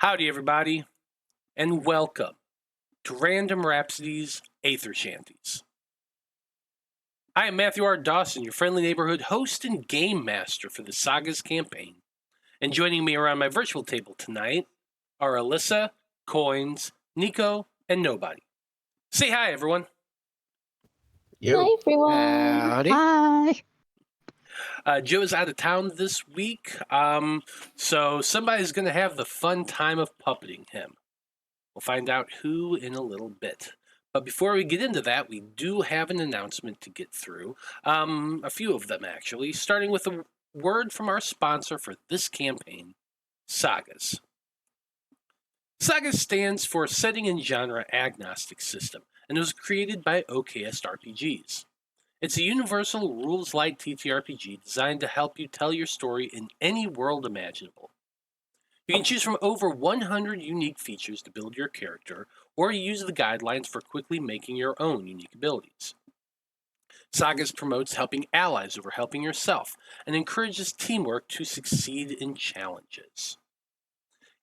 Howdy, everybody, and welcome to Random Rhapsody's Æther-Shanties. I am Matthew R. Dawson, your friendly neighborhood host and game master for the SAGAS campaign. And joining me around my virtual table tonight are Alyssa, KOINES, Nico, and Nobody. Say hi, everyone. Yo. Hi, everyone. Howdy. Hi. Joe's out of town this week, so somebody's going to have the fun time of puppeting him. We'll find out who in a little bit. But before we get into that, we do have an announcement to get through. A few of them, actually, starting with a word from our sponsor for this campaign, SAGAS. SAGAS stands for Setting and Genre Agnostic System, and it was created by OKS RPGs. It's a universal rules-light TTRPG designed to help you tell your story in any world imaginable. You can choose from over 100 unique features to build your character, or use the guidelines for quickly making your own unique abilities. SAGAS promotes helping allies over helping yourself, and encourages teamwork to succeed in challenges.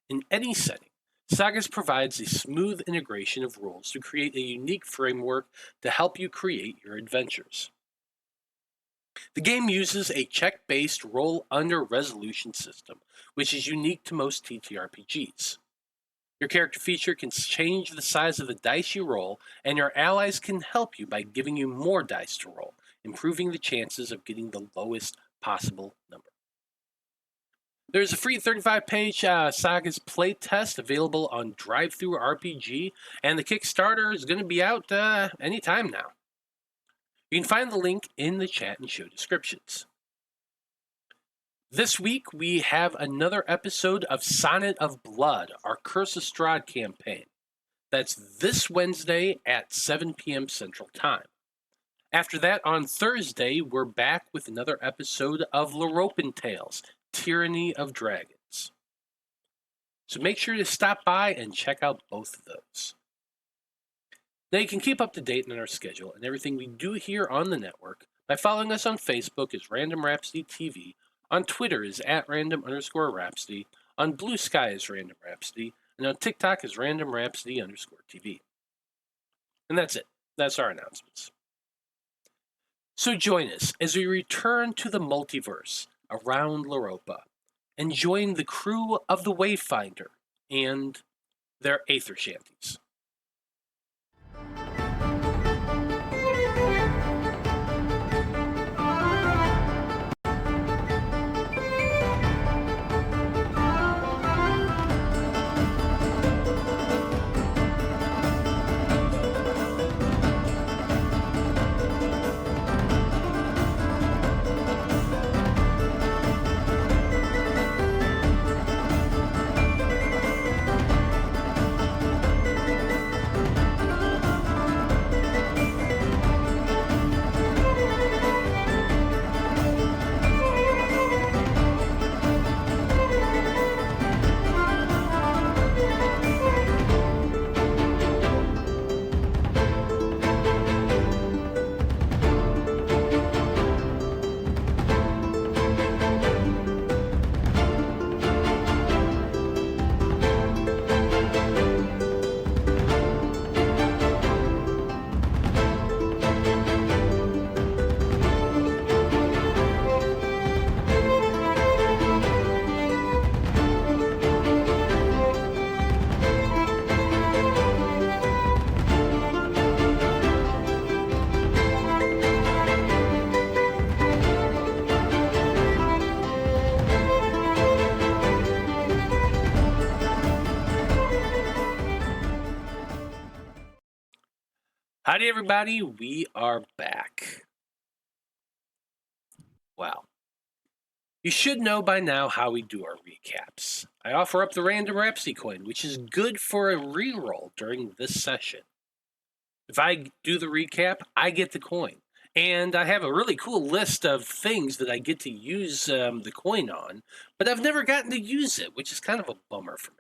In any setting, SAGAS provides a smooth integration of rules to create a unique framework to help you create your adventures. The game uses a check-based roll-under-resolution system, which is unique to most TTRPGs. Your character feature can change the size of the dice you roll, and your allies can help you by giving you more dice to roll, improving the chances of getting the lowest possible number. There's a free 35-page SAGAS playtest available on DriveThruRPG, and the Kickstarter is going to be out anytime now. You can find the link in the chat and show descriptions. This week, we have another episode of Sonnet of Blood, our Curse of Strahd campaign. That's this Wednesday at 7 p.m. Central Time. After that, on Thursday, we're back with another episode of Loroupan Tales, Tyranny of Dragons. So make sure to stop by and check out both of those. Now you can keep up to date on our schedule and everything we do here on the network by following us on Facebook as Random Rhapsody TV, on Twitter as @random_Rhapsody, on Blue Sky as Random Rhapsody, and on TikTok as Random Rhapsody_TV. And that's it. That's our announcements. So join us as we return to the multiverse around Loroupa and join the crew of the Wayfinder and their Æther-Shanties. Howdy, everybody. We are back. Wow. You should know by now how we do our recaps. I offer up the Random Rhapsody coin, which is good for a reroll during this session. If I do the recap, I get the coin. And I have a really cool list of things that I get to use the coin on, but I've never gotten to use it, which is kind of a bummer for me.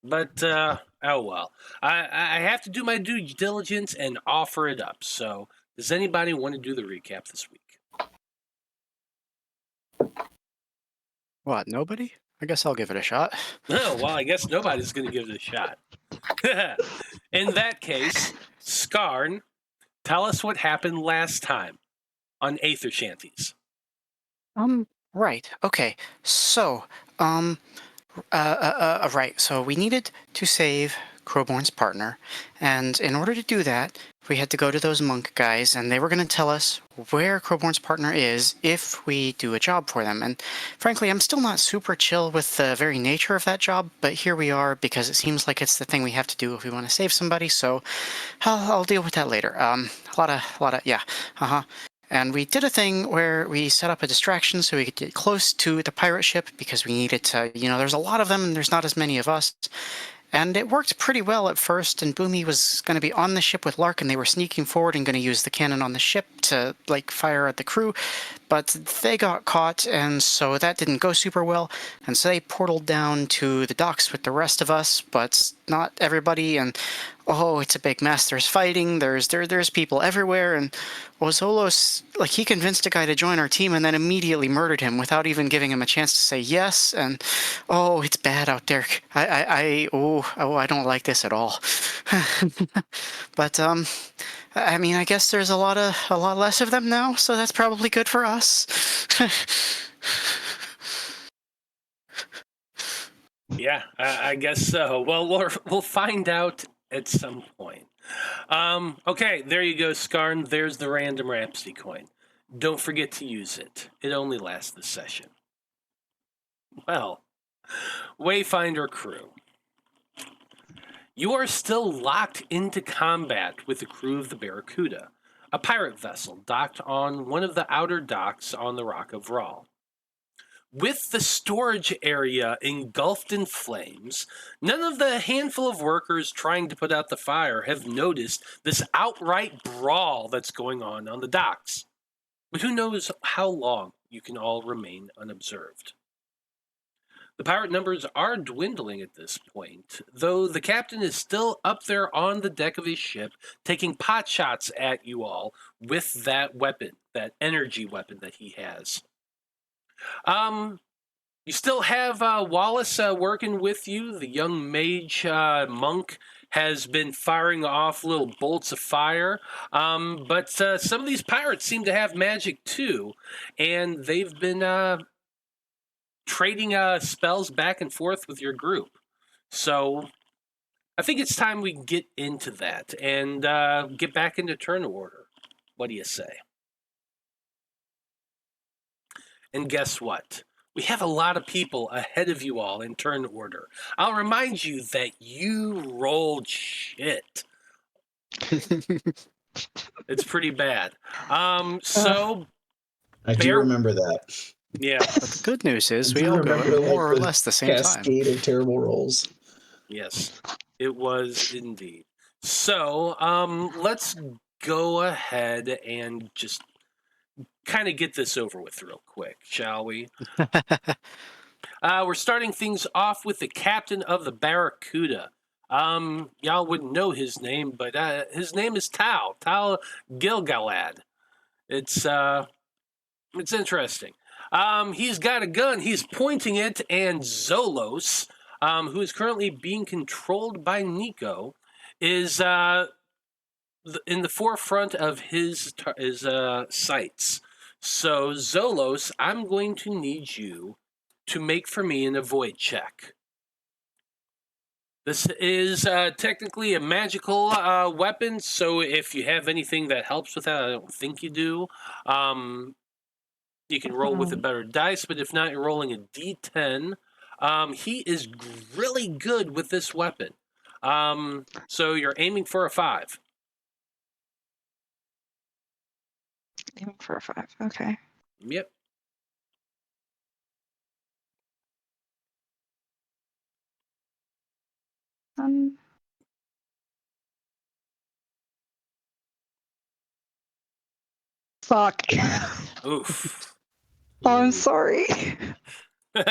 But, oh well. I have to do my due diligence and offer it up. So, does anybody want to do the recap this week? What, nobody? I guess I'll give it a shot. Oh, well, I guess nobody's going to give it a shot. In that case, Skarn, tell us what happened last time on Æther-Shanties. Right. Okay. So, right. So we needed to save Crowborn's partner, and in order to do that, we had to go to those monk guys, and they were going to tell us where Crowborn's partner is if we do a job for them. And frankly, I'm still not super chill with the very nature of that job, but here we are because it seems like it's the thing we have to do if we want to save somebody. So I'll deal with that later. A lot of, yeah. And we did a thing where we set up a distraction so we could get close to the pirate ship because we needed to, there's a lot of them and there's not as many of us. And it worked pretty well at first, and Boomy was going to be on the ship with Lark, and they were sneaking forward and going to use the cannon on the ship to, fire at the crew. But they got caught, and so that didn't go super well. And so they portaled down to the docks with the rest of us, but not everybody. And oh, it's a big mess. There's fighting. There's people everywhere. And Zolos, he convinced a guy to join our team and then immediately murdered him without even giving him a chance to say yes. And oh, it's bad out there. I don't like this at all. But I guess there's a lot less of them now, so that's probably good for us. Yeah, I guess so. Well, we'll find out at some point. Okay, there you go, Skarn. There's the random Rhapsody coin. Don't forget to use it. It only lasts the session. Well, Wayfinder crew. You are still locked into combat with the crew of the Barricuda, a pirate vessel docked on one of the outer docks on the Rock of Vral. With the storage area engulfed in flames, none of the handful of workers trying to put out the fire have noticed this outright brawl that's going on the docks. But who knows how long you can all remain unobserved. The pirate numbers are dwindling at this point, though the captain is still up there on the deck of his ship, taking pot shots at you all with that weapon, that energy weapon that he has. You still have Wallace working with you. The young mage monk has been firing off little bolts of fire. But some of these pirates seem to have magic too, and they've been trading spells back and forth with your group. So I think it's time we get into that and get back into turn order. What do you say? And guess what? We have a lot of people ahead of you all in turn order. I'll remind you that you rolled shit. It's pretty bad. So I do remember that. Yeah. But the good news is we all go at more or less the same time. Cascade of terrible rolls. Yes, it was indeed. So let's go ahead and just kind of get this over with real quick, shall we? We're starting things off with the captain of the Barricuda. Y'all wouldn't know his name, but his name is Tal Gilgalad. It's interesting. He's got a gun. He's pointing it, and Zolos, who is currently being controlled by Nico, is in the forefront of his sights. So, Zolos, I'm going to need you to make for me an avoid check. This is technically a magical weapon, so if you have anything that helps with that, I don't think you do. You can roll with a better dice, but if not, you're rolling a d10. He is really good with this weapon. So you're aiming for a 5. Aiming for a 5, okay. Yep. Fuck. Oof. Oh, I'm sorry.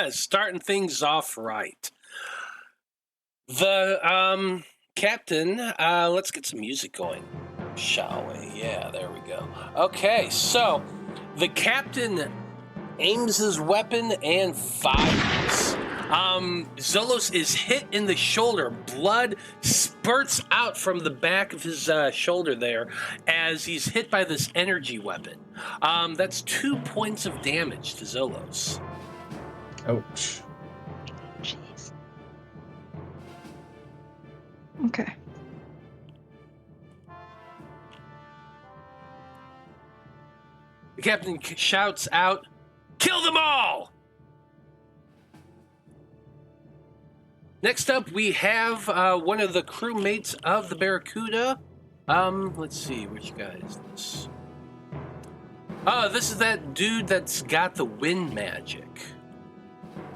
Starting things off right. The captain, let's get some music going, shall we? Yeah, there we go. Okay, so the captain aims his weapon and fires. Zolos is hit in the shoulder. Blood spurts out from the back of his shoulder there as he's hit by this energy weapon. That's 2 points of damage to Zolos. Ouch. Jeez. Okay. The captain shouts out, "Kill them all!" Next up, we have one of the crewmates of the Barricuda. Let's see, which guy is this? Oh, this is that dude that's got the wind magic.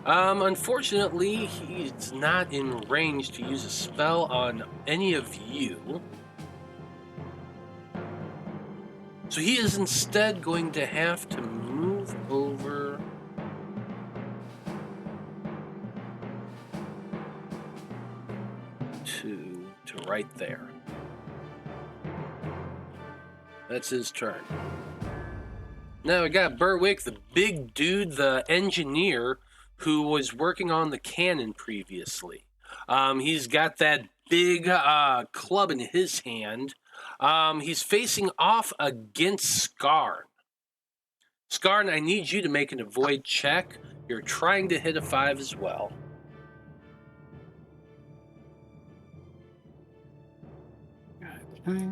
Unfortunately, he's not in range to use a spell on any of you. So he is instead going to have to move over to right there. That's his turn. Now we got Berwick, the big dude, the engineer who was working on the cannon previously. He's got that big club in his hand. He's facing off against Skarn. Skarn, I need you to make an avoid check. You're trying to hit a 5 as well. Okay.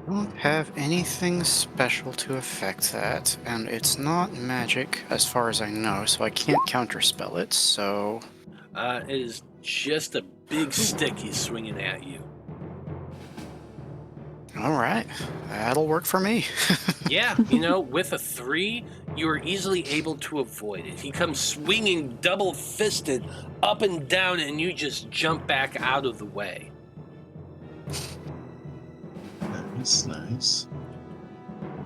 Don't have anything special to affect that, and it's not magic as far as I know, so I can't counterspell it, so... It is just a big stick he's swinging at you. Alright, that'll work for me. Yeah, with a 3, you are easily able to avoid it. He comes swinging double-fisted up and down, and you just jump back out of the way. Nice, nice.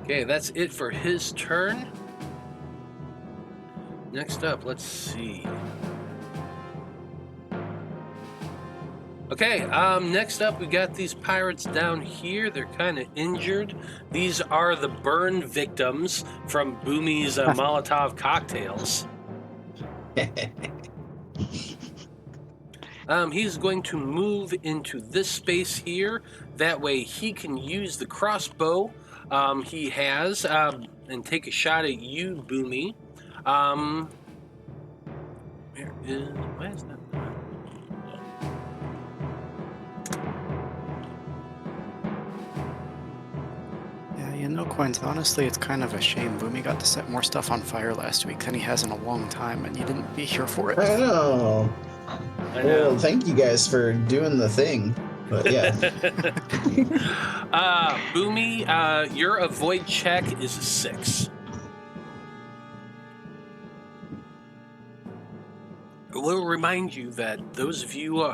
Okay, that's it for his turn. Next up, let's see. Okay, next up we got these pirates down here. They're kind of injured. These are the burn victims from Boomy's Molotov cocktails. He's going to move into this space here. That way he can use the crossbow he has and take a shot at you, Boomy. Why is that? Yeah, Coins, honestly, it's kind of a shame Boomy got to set more stuff on fire last week than he has in a long time, and you didn't be here for it. I know. I know. Well, thank you guys for doing the thing. But yeah. Boomy, your avoid check is a 6. I will remind you that those of you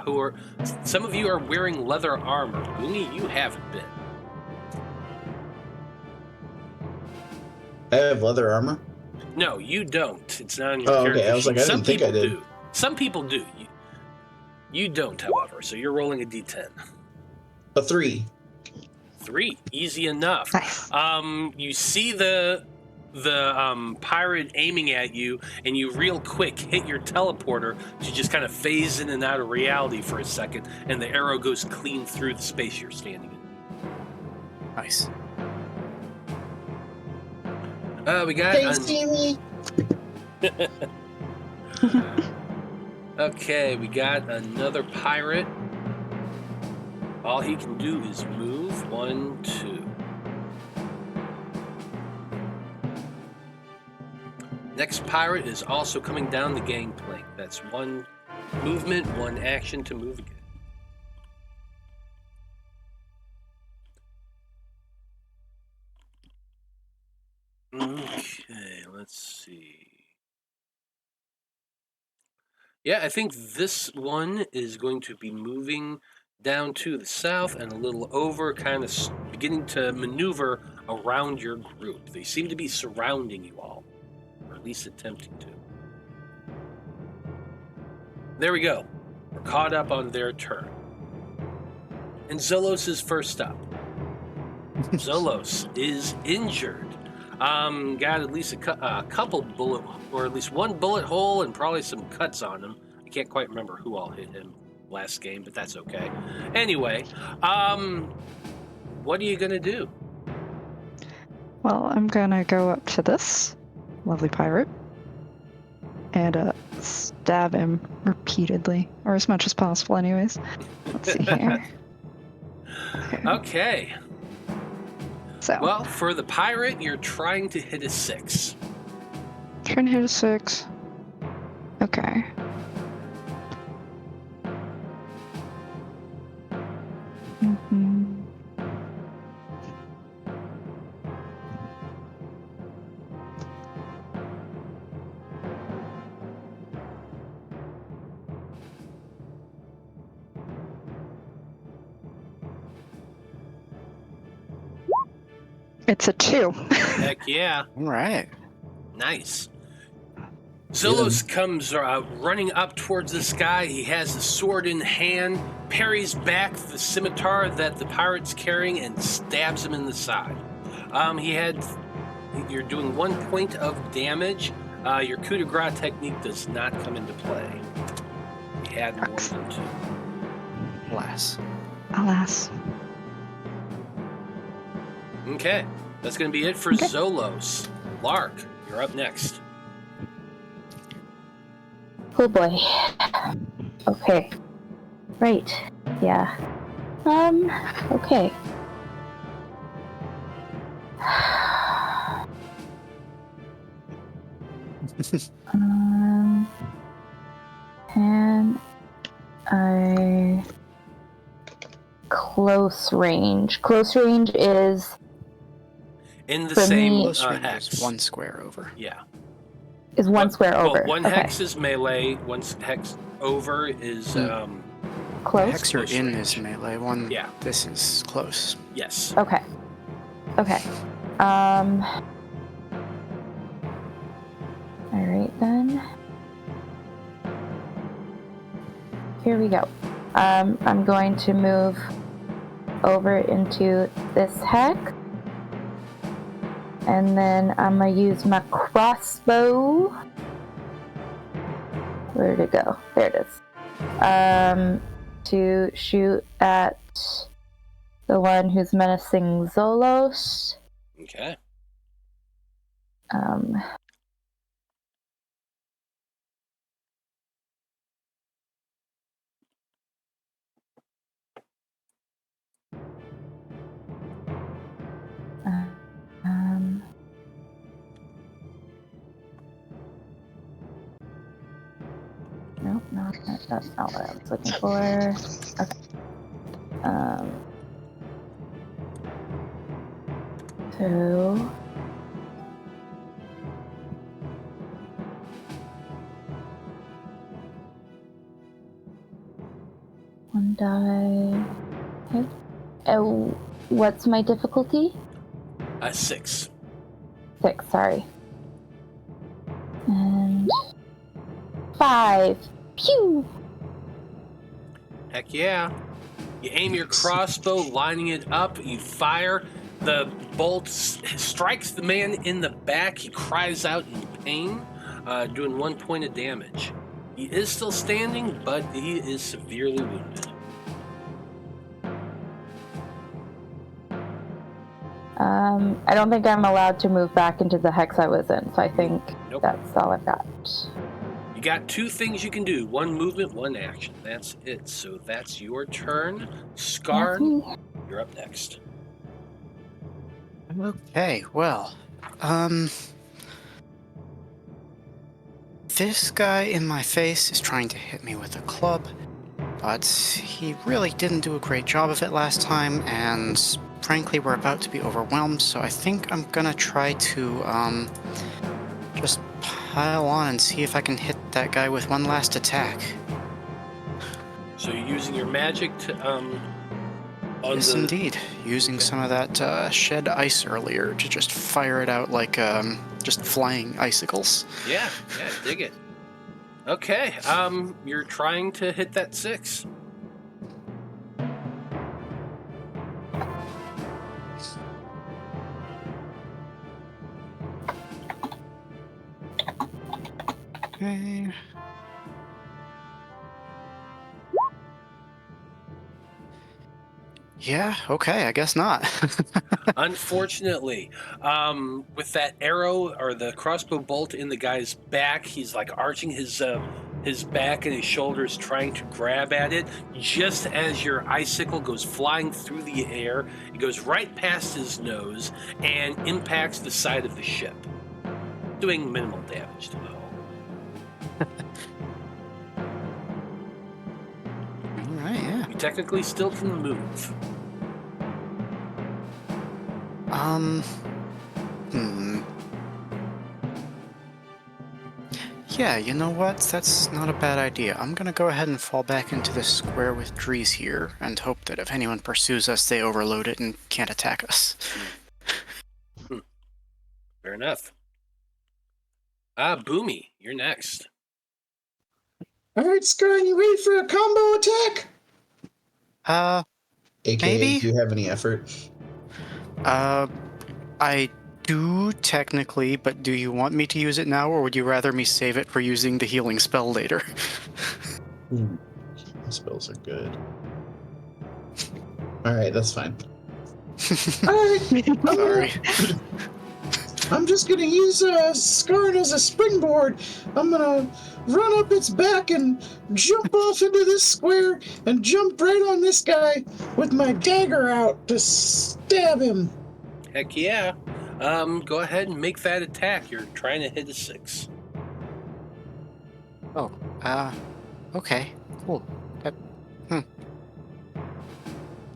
some of you are wearing leather armor. Boomy, you haven't been. I have leather armor? No, you don't. It's not on your Oh, character okay. I was sheet. like, I didn't think I did. Do. Some people do. You don't, however. So you're rolling a d10. A 3. 3, easy enough. Nice. You see the pirate aiming at you, and you real quick hit your teleporter to just kind of phase in and out of reality for a second, and the arrow goes clean through the space you're standing in. Nice. We got. Steamy. Okay, we got another pirate. All he can do is move 1, 2. Next pirate is also coming down the gangplank. That's 1 movement, 1 action to move again. Okay, let's see. Yeah, I think this one is going to be moving down to the south and a little over, kind of beginning to maneuver around your group. They seem to be surrounding you all, or at least attempting to. There we go. We're caught up on their turn. And Zolos is first up. Zolos is injured. Got at least a couple bullet, or at least one bullet hole, and probably some cuts on him. I can't quite remember who all hit him last game, but that's okay. Anyway, what are you gonna do? Well, I'm gonna go up to this lovely pirate and stab him repeatedly, or as much as possible, anyways. Let's see here. Okay. So, Well, for the pirate, you're trying to hit a 6. trying to hit a 6. Okay. Mm-hmm. It's a 2. Heck yeah. All right. Nice. Zolos comes running up towards this guy. He has the sword in hand, parries back the scimitar that the pirate's carrying, and stabs him in the side. You're doing 1 point of damage. Your coup de grace technique does not come into play. You had more than 2. Alas. Alas. Okay, that's going to be it for Zolos. Lark, you're up next. Oh boy. Okay. Right. Yeah. Okay. Can I... Close range. Close range is... In the For same me- Close range hex. is 1 square over. Yeah. Is one square over. Well, one okay. hex is melee, one hex over is, Close? Hex you're Close in range. is melee. One. Yeah. This is close. yes. Okay. Okay. Alright then. Here we go. I'm going to move over into this hex. And then I'm gonna use my crossbow. Where'd it go? There it is. To shoot at the one who's menacing Zolos. Okay. Nope, that's not what I was looking for. Okay. So... One die. Okay. Oh, what's my difficulty? 6. 6, sorry. And... 5. Pew! Heck yeah. You aim your crossbow, lining it up, you fire. The bolt strikes the man in the back. He cries out in pain, doing 1 point of damage. He is still standing, but he is severely wounded. I don't think I'm allowed to move back into the hex I was in, so I think that's all I've got. You got 2 things you can do. 1 movement, 1 action. That's it. So that's your turn. Skarn, you're up next. Okay, well, this guy in my face is trying to hit me with a club, but he really didn't do a great job of it last time, and frankly, we're about to be overwhelmed, so I think I'm gonna try to, just pile on and see if I can hit that guy with one last attack. So you're using your magic to, Yes, indeed. Using some of that shed ice earlier to just fire it out like just flying icicles. Yeah, dig it. Okay, you're trying to hit that 6. Okay. Yeah, okay, I guess not. Unfortunately, with that arrow or the crossbow bolt in the guy's back, he's like arching his back and his shoulders, trying to grab at it. Just as your icicle goes flying through the air, it goes right past his nose and impacts the side of the ship, doing minimal damage to the hull. All right, yeah. You technically still can move. Yeah, you know what? That's not a bad idea. I'm gonna go ahead and fall back into this square with Dreezy here and hope that if anyone pursues us, they overload it and can't attack us. Fair enough. Boomy, you're next. All right, Skarn, you ready for a combo attack? AKA, Maybe? do you have any effort? I do technically, but do you want me to use it now, or would you rather me save it for using the healing spell later? Spells are good. All right, that's fine. All right, Sorry. I'm just gonna use Skarn as a springboard. I'm gonna run up its back and jump off into this square and jump right on this guy with my dagger out to stab him. Heck yeah. Go ahead and make that attack. You're trying to hit a 6. Oh, okay, cool. That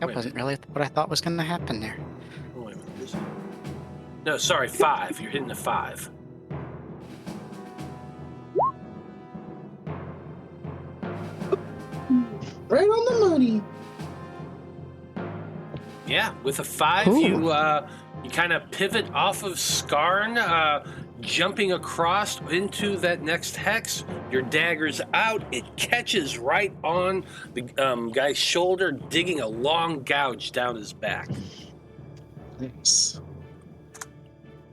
Wait. wasn't really what I thought was gonna happen there. Oh, wait a minute. Is it? No, sorry, 5. You're hitting a 5. Right on the money. Yeah, with a 5, Ooh. you kind of pivot off of Skarn, jumping across into that next hex. Your dagger's out. It catches right on the guy's shoulder, digging a long gouge down his back. Nice.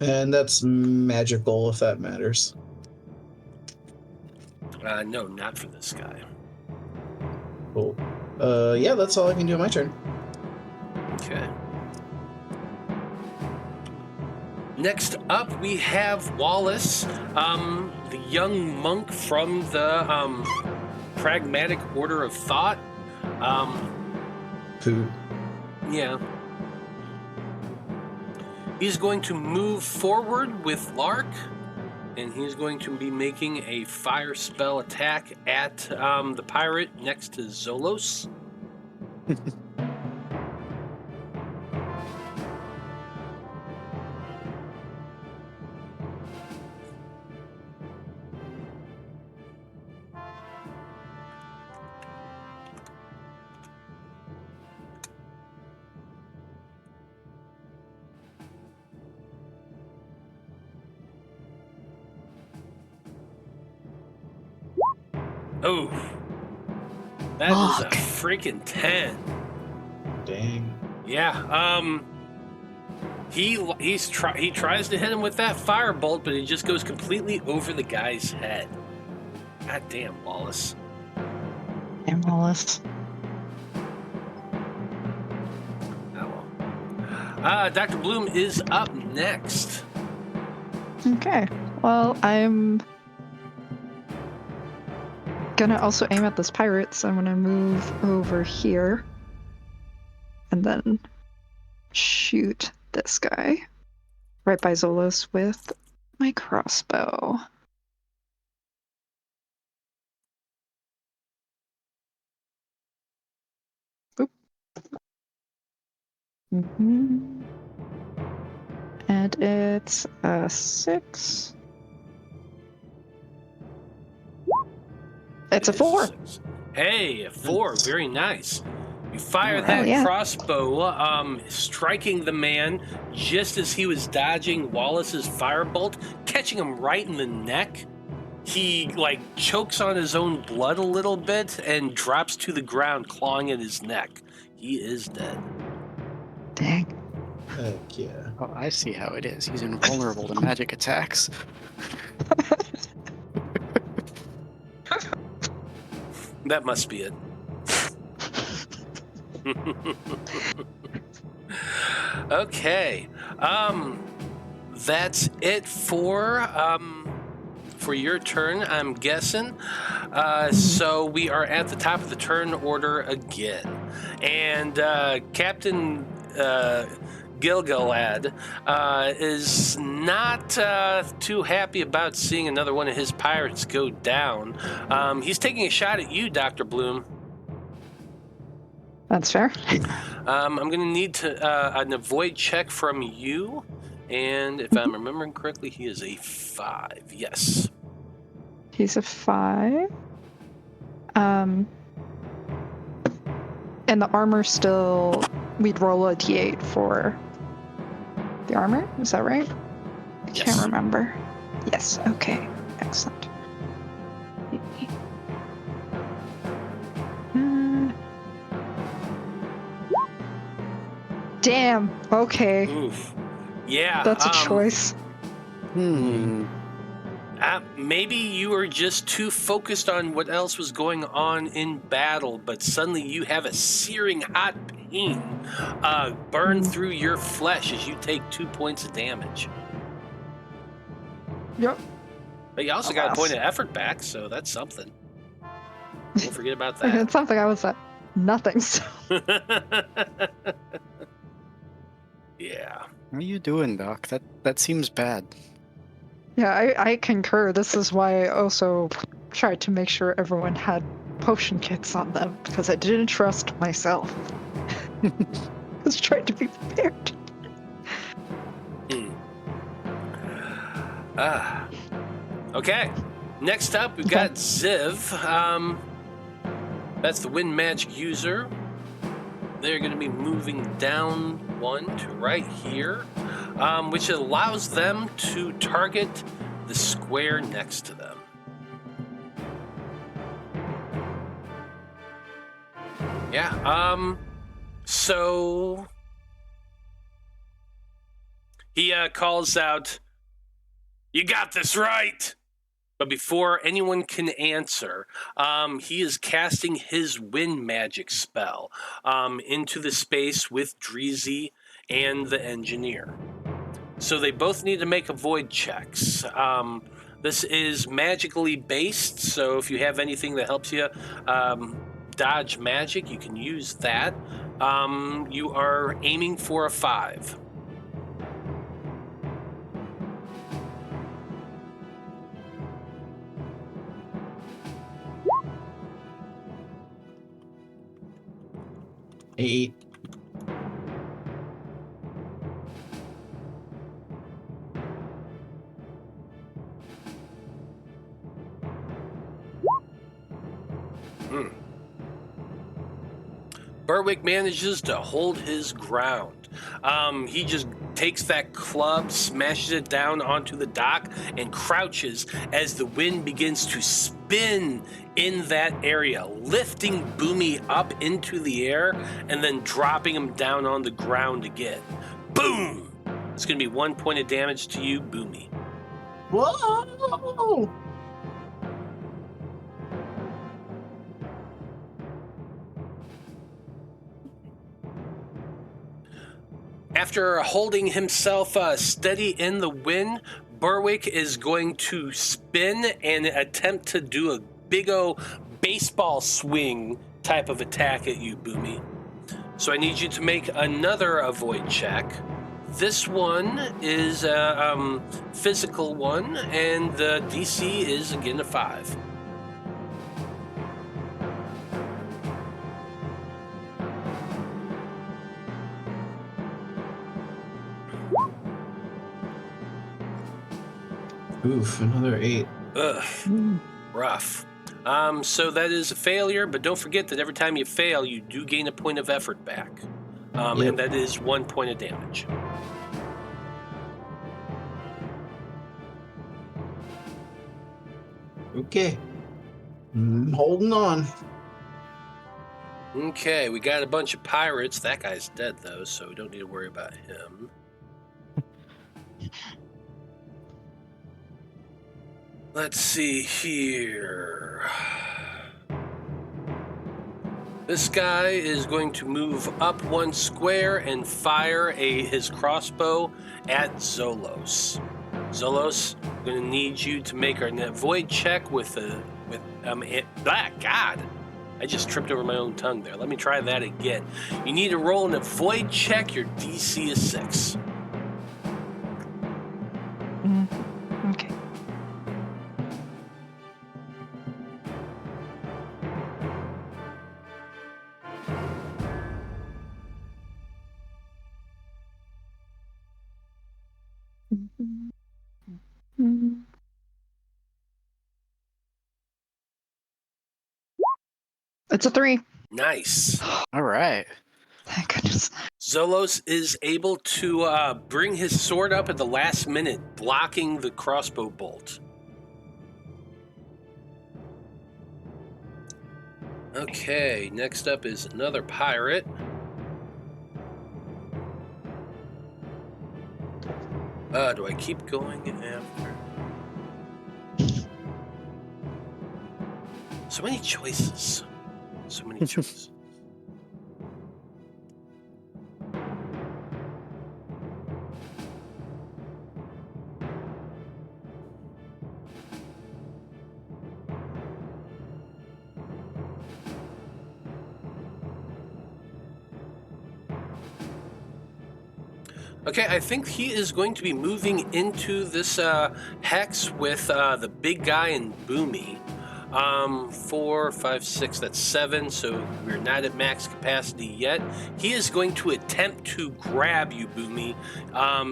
And that's magical, if that matters. No, not for this guy. Cool. Yeah, that's all I can do on my turn. Okay. Next up, we have Wallace, the young monk from the Pragmatic Order of Thought. Who? Yeah. He's going to move forward with Lark, and he's going to be making a fire spell attack at the pirate next to Zolos. Oh, that was a freaking 10. Dang. Yeah. He tries to hit him with that firebolt, but it just goes completely over the guy's head. God damn, Wallace. Damn, Wallace. Oh well. Dr. Bloom is up next. Okay. Well, I'm gonna also aim at this pirate, so I'm gonna move over here and then shoot this guy right by Zolos with my crossbow. Boop. And it's a 6. It's a 4. Hey, a 4. Very nice. You fire Oh, that yeah. crossbow, striking the man just as he was dodging Wallace's firebolt, catching him right in the neck. He, chokes on his own blood a little bit and drops to the ground, clawing at his neck. He is dead. Dang. Heck yeah. Oh, I see how it is. He's invulnerable to magic attacks. That must be it. Okay. That's it for your turn, I'm guessing. So we are at the top of the turn order again. And Captain Gilgalad is not too happy about seeing another one of his pirates go down. He's taking a shot at you, Dr. Bloom. That's fair. I'm going to need an avoid check from you. And if I'm remembering correctly, he is a 5. Yes. He's a 5. And the armor still, we'd roll a d8 for the armor, is that right? I Yes. can't remember. Yes, okay, excellent. Damn, okay. Oof. Yeah. That's a choice. Maybe you were just too focused on what else was going on in battle, but suddenly you have a searing hot pain burn through your flesh as you take 2 points of damage. Yep. But you also got a point of effort back, so that's something. Don't forget about that. It's something I was at nothing, so. Yeah. What are you doing, Doc? That seems bad. Yeah, I concur. This is why I also tried to make sure everyone had potion kits on them, because I didn't trust myself. I was trying to be prepared. Okay. Next up, we've got Ziv. That's the wind magic user. They're going to be moving down 1 to right here, which allows them to target the square next to them. Yeah, so he calls out, "You got this right!" But before anyone can answer, he is casting his wind magic spell into the space with Dreezy and the engineer. So they both need to make avoid checks. This is magically based, so if you have anything that helps you dodge magic, you can use that. You are aiming for a 5. Eight. Berwick manages to hold his ground. He just takes that club, smashes it down onto the dock, and crouches as the wind begins to spin in that area, lifting Boomy up into the air and then dropping him down on the ground again. Boom! It's going to be 1 point of damage to you, Boomy. Whoa! After holding himself steady in the wind, Berwick is going to spin and attempt to do a big ol' baseball swing type of attack at you, Boomy. So I need you to make another avoid check. This one is a physical one, and the DC is again a 5. Oof, another 8. Ugh, rough. So that is a failure, but don't forget that every time you fail, you do gain a point of effort back. Yep. And that is 1 point of damage. Okay. Holding on. Okay, we got a bunch of pirates. That guy's dead, though, so we don't need to worry about him. Let's see here. This guy is going to move up 1 square and fire his crossbow at Zolos. Zolos, I'm going to need you to make our net void check God, I just tripped over my own tongue there. Let me try that again. You need to roll in a void check. Your DC is 6. Okay. It's a 3. Nice. All right. Thank goodness. Zolos is able to bring his sword up at the last minute, blocking the crossbow bolt. Okay, next up is another pirate. Do I keep going after? So many choices. So many choices. Okay, I think he is going to be moving into this hex with the big guy and Boomy. 4, 5, 6, that's 7, so we're not at max capacity yet. He is going to attempt to grab you, Boomy.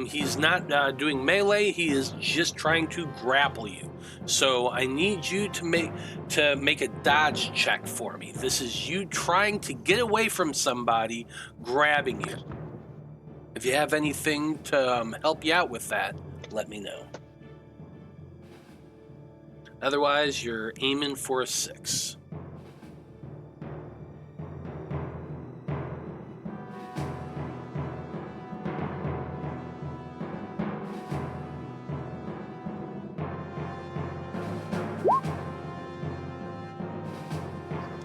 He's not doing melee, he is just trying to grapple you. So I need you to make a dodge check for me. This is you trying to get away from somebody grabbing you. If you have anything to help you out with that, let me know. Otherwise, you're aiming for a 6.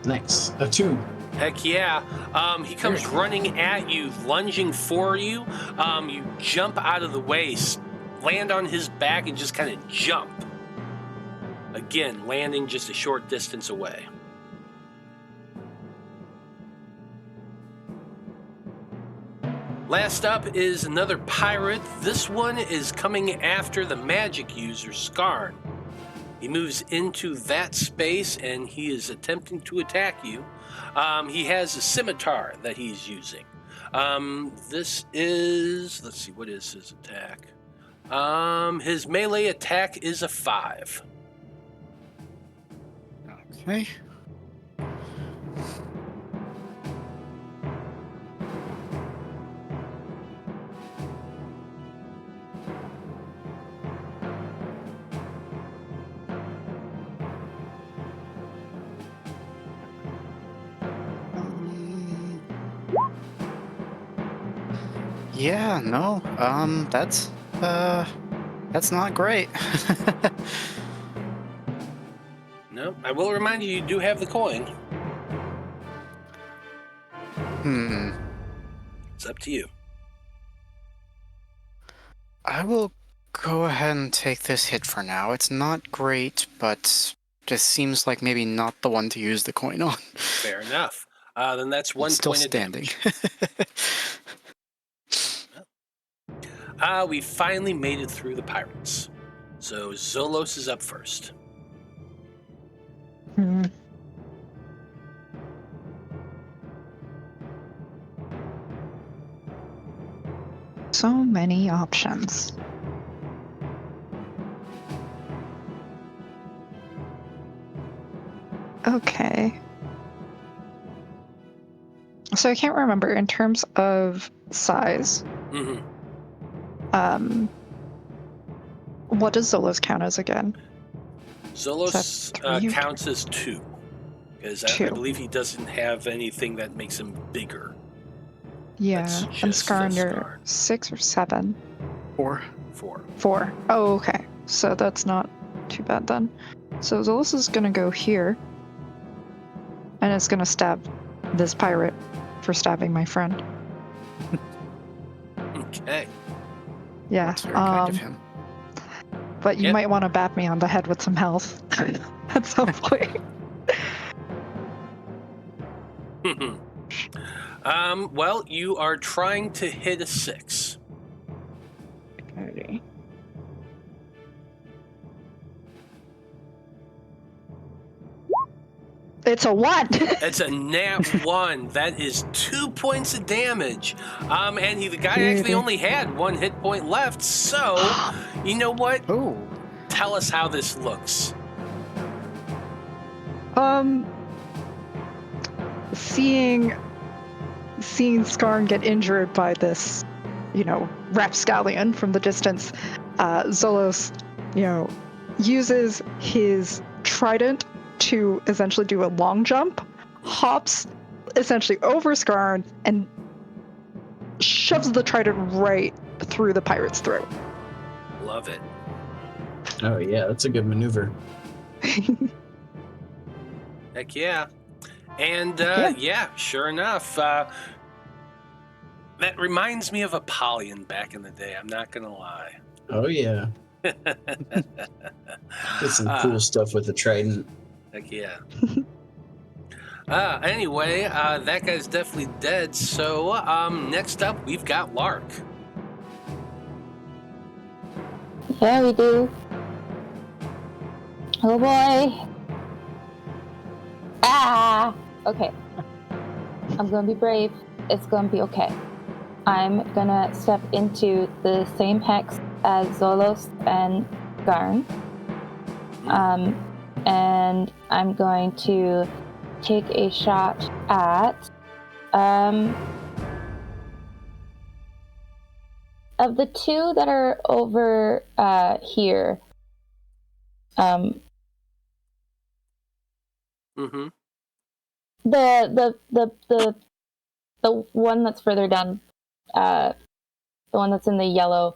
Nice. A 2. Heck yeah. He comes running at you, lunging for you. You jump out of the way, land on his back, and just kind of jump. Again, landing just a short distance away. Last up is another pirate. This one is coming after the magic user, Skarn. He moves into that space and he is attempting to attack you. He has a scimitar that he's using. This is, let's see, what is his attack? His melee attack is a 5. Okay. Yeah, no, that's not great. No, I will remind you, you do have the coin. It's up to you. I will go ahead and take this hit for now. It's not great, but just seems like maybe not the one to use the coin on. Fair enough. Then that's 1 It's still point of standing. damage. We finally made it through the pirates. So Zolos is up first. So many options. Okay. So I can't remember in terms of size. Mm-hmm. What does Zolos count as again? Zolos counts as 2. Because I 2. believe he doesn't have anything that makes him bigger. Yeah, That's and just Skarn, a you're Skarn. 6 or 7? 4. 4. Oh, okay. So that's not too bad then. So Zolos is gonna go here, and it's gonna stab this pirate for stabbing my friend. Okay. Yeah. That's very kind of him. But you Yep. might want to bat me on the head with some health at some point. Well, you are trying to hit a 6. Okay. It's a 1! It's a nat 1. That is 2 points of damage. And the guy actually Really? only had 1 hit point left. So, you know what? Oh. Tell us how this looks. Seeing Skarn get injured by this, rapscallion from the distance, Zolos, uses his trident to essentially do a long jump, hops essentially over Skarn, and shoves the trident right through the pirate's throat. Love it. Oh yeah, that's a good maneuver. Heck yeah. And, yeah, sure enough. That reminds me of Apollyon back in the day. I'm not going to lie. Oh yeah. Did some cool stuff with the trident. Heck yeah. Anyway, that guy's definitely dead. So, next up, we've got Lark. Yeah, we do. Oh boy. Ah! Okay. I'm gonna be brave. It's gonna be okay. I'm gonna step into the same hex as Zolos and Skarn. And I'm going to take a shot at of the two that are over here. Mm-hmm. The one that's further down, the one that's in the yellow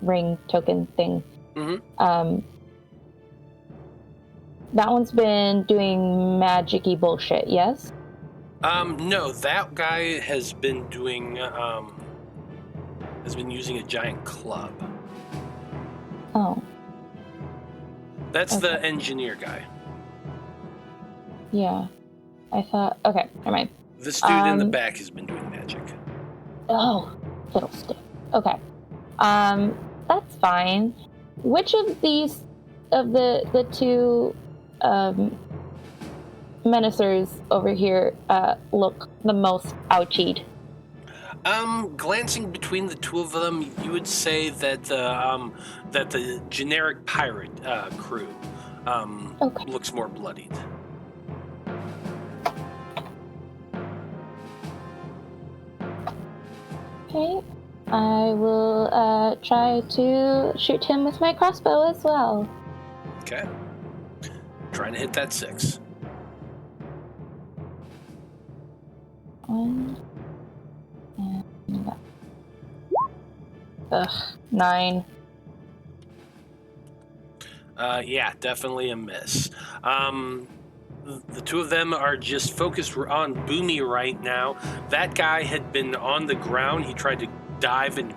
ring token thing. Mm-hmm. That one's been doing magic-y bullshit, yes? No, that guy has been doing, has been using a giant club. Oh. That's Okay. the engineer guy. Yeah. I thought... Okay, never mind. This dude in the back has been doing magic. Oh, fiddlestick. Okay. That's fine. Which of these... of the two... menacers over here look the most ouchied? Glancing between the two of them, you would say that the generic pirate crew Okay. looks more bloodied. Okay. I will try to shoot him with my crossbow as well. Okay. Trying to hit that 6. 1 and 9. Yeah, definitely a miss. The two of them are just focused on Boomy right now. That guy had been on the ground. He tried to dive and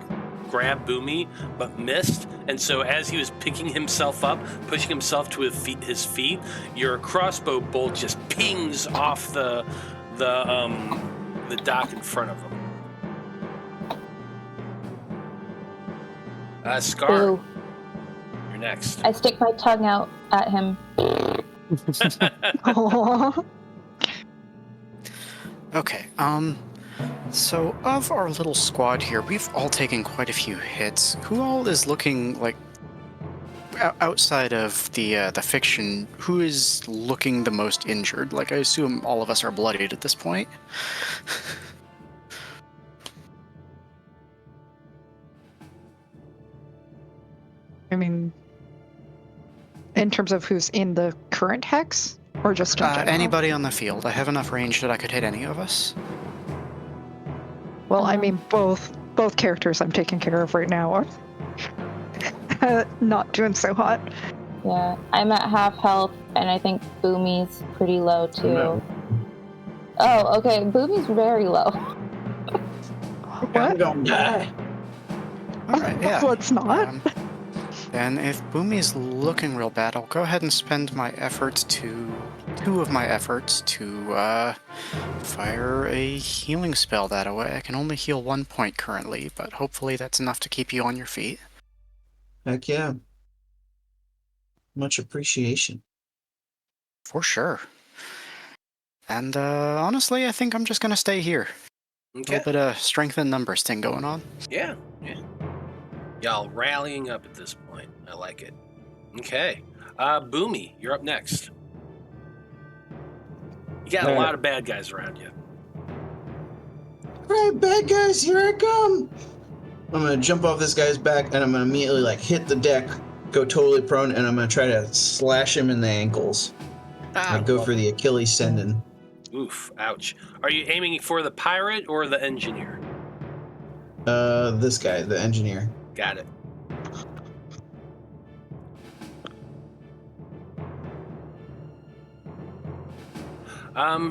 grab Boomy, but missed. And so as he was picking himself up, pushing himself to his feet, your crossbow bolt just pings off the dock in front of him. Skarn, Boo. you're next. I stick my tongue out at him. Aww. Okay, so of our little squad here, we've all taken quite a few hits. Who all is looking like, outside of the fiction, who is looking the most injured? Like, I assume all of us are bloodied at this point. I mean, in terms of who's in the current hex, or just in general? Anybody on the field. I have enough range that I could hit any of us. Well, I mean, both characters I'm taking care of right now are not doing so hot. Yeah, I'm at half health, and I think Boomy's pretty low too. No. Oh, okay. Boomy's very low. I'm What? gonna die. All right, yeah. Well, it's not. Then if Boomy's looking real bad, I'll go ahead and spend my efforts to... 2 of my efforts to fire a healing spell that way. I can only heal 1 point currently, but hopefully that's enough to keep you on your feet. Heck yeah. Much appreciation. For sure. And honestly, I think I'm just gonna stay here. A Okay. little bit of strength in numbers thing going on. Yeah. Y'all rallying up at this point. I like it. Okay. Boomy, you're up next. You got a lot of bad guys around you. Alright, bad guys, here I come! I'm gonna jump off this guy's back and I'm gonna immediately like hit the deck, go totally prone, and I'm gonna try to slash him in the ankles. Like go for the Achilles tendon. Oof, ouch. Are you aiming for the pirate or the engineer? This guy, the engineer. Got it.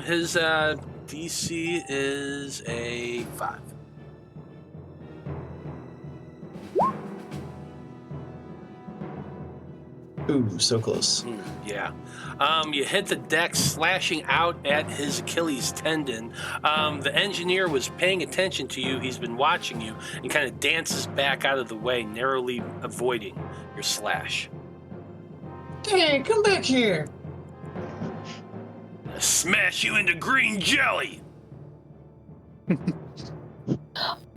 His DC is a 5. Ooh, so close. Yeah. You hit the deck, slashing out at his Achilles tendon. The engineer was paying attention to you. He's been watching you and kind of dances back out of the way, narrowly avoiding your slash. Hey, come back here! Smash you into green jelly!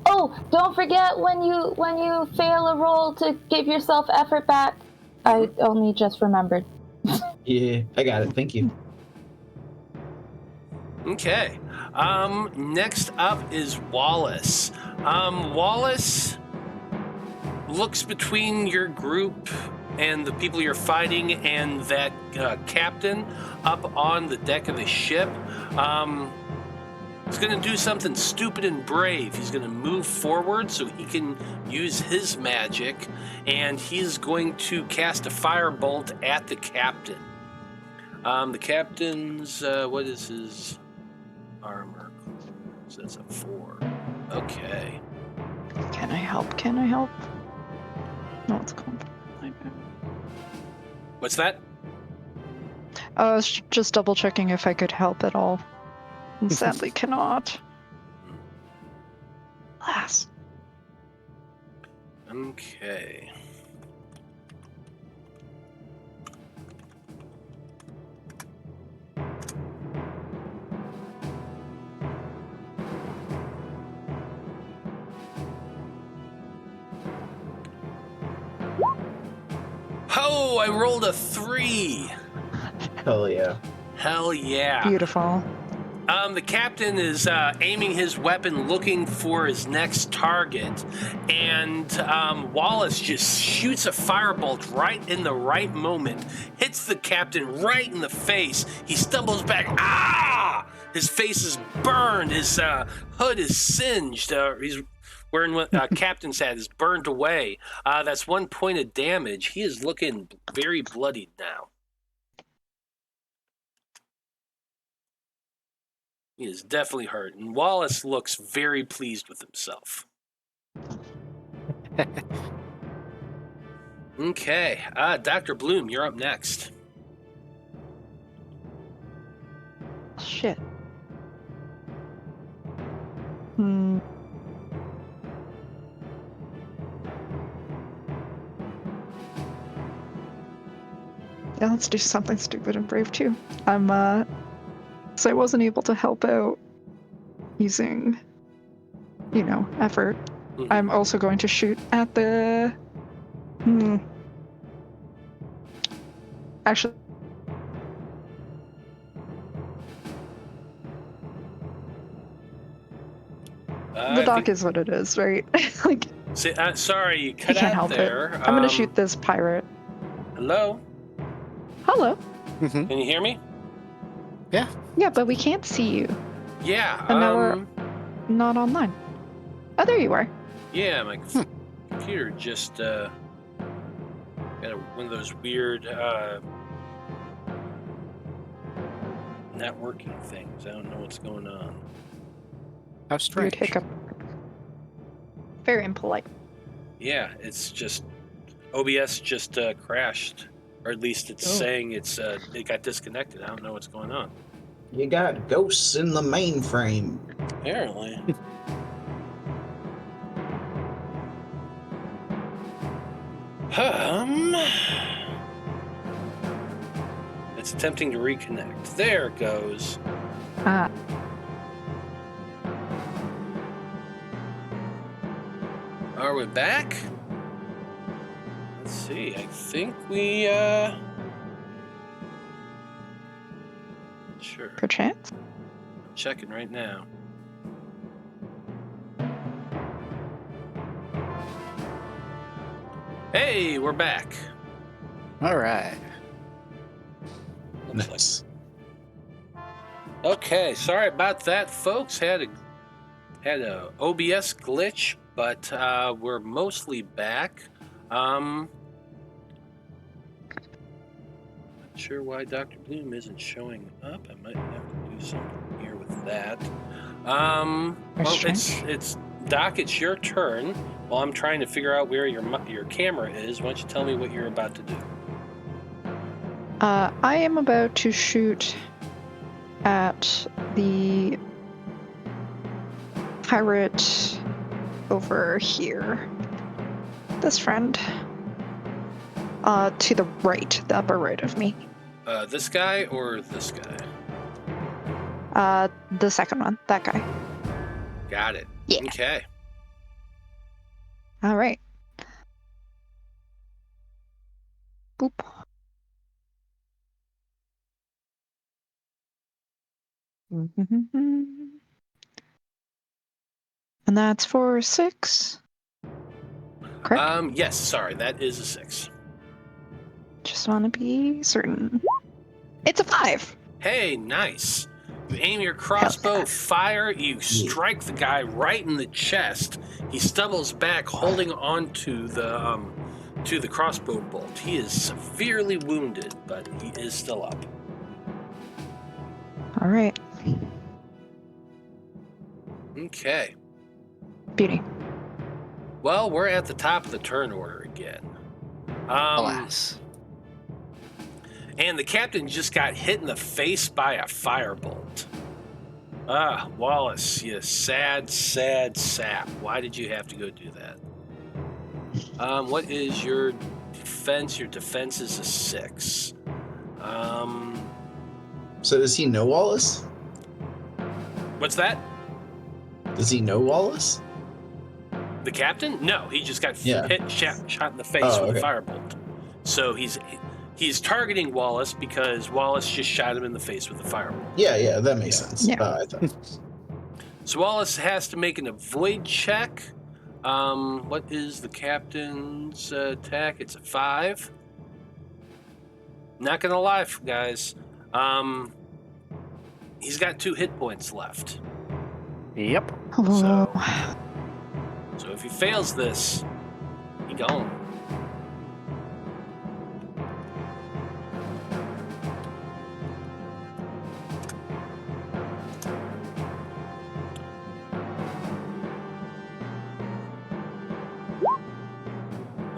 Oh, don't forget when you fail a roll to give yourself effort back. I only just remembered. Yeah, I got it. Thank you. Okay. Next up is Wallace. Wallace looks between your group and the people you're fighting and that captain up on the deck of the ship. He's going to do something stupid and brave. He's going to move forward so he can use his magic, and he's going to cast a firebolt at the captain. The captain's, what is his armor? So that's a 4. Okay. Can I help? No, it's called. What's that? I was just double checking if I could help at all. And sadly cannot. Alas. Okay. Oh, I rolled a 3. Hell yeah. Hell yeah. Beautiful. The captain is aiming his weapon, looking for his next target, and Wallace just shoots a firebolt right in the right moment, hits the captain right in the face. He stumbles back. Ah! His face is burned. His hood is singed. He's wearing what captain's hat is burned away. That's 1 point of damage. He is looking very bloodied now. He is definitely hurt, and Wallace looks very pleased with himself. Okay, Dr. Bloom, you're up next. Shit. Yeah, let's do something stupid and brave too. So I wasn't able to help out using, effort. Mm-hmm. I'm also going to shoot at the... Actually... the dock is what it is, right? Like... Sorry, you I cut can't out help there. it. I'm gonna shoot this pirate. Hello? Hello? Mm-hmm. Can you hear me? Yeah. Yeah, but we can't see you. Yeah. And now we're not online. Oh, there you are. Yeah, my computer just Got one of those weird networking things. I don't know what's going on. How Weird strange. hiccup. Very impolite. Yeah, it's just OBS just crashed, or at least it's saying it got disconnected. I don't know what's going on. You got ghosts in the mainframe. Apparently. It's attempting to reconnect. There it goes. Ah, Are we back? Let's see. I think we sure. perchance. I'm checking right now. Hey, we're back. All right. Looks Nice. like. Okay, sorry about that, folks. Had a OBS glitch, but we're mostly back. Not sure why Dr. Bloom isn't showing up. I might have to do something here with that. Well, it's Doc. It's your turn. While I'm trying to figure out where your camera is, why don't you tell me what you're about to do? I am about to shoot at the pirate over here. This friend. To the right, the upper right of me. This guy or this guy? The second one, that guy. Got it. Yeah. Okay. All right. Boop. And that's for 6. Correct? Yes, sorry, that is a 6. Just want to be certain. It's a 5. Hey, nice. You aim your crossbow, yeah. fire, you strike the guy right in the chest. He stumbles back, holding on to the crossbow bolt. He is severely wounded, but he is still up. All right. Okay. Beauty. Well, we're at the top of the turn order again. Alas. And the captain just got hit in the face by a firebolt. Ah, Wallace, you sad, sad sap. Why did you have to go do that? What is your defense? Your defense is a 6. So does he know Wallace? What's that? Does he know Wallace? The captain? No, he just got shot in the face with a firebolt. So he's targeting Wallace because Wallace just shot him in the face with a firebolt. Yeah, that makes sense. Yeah. I thought. So Wallace has to make an avoid check. What is the captain's attack? It's a 5. Not gonna lie, guys. He's got 2 hit points left. Yep. So if he fails this, he gone.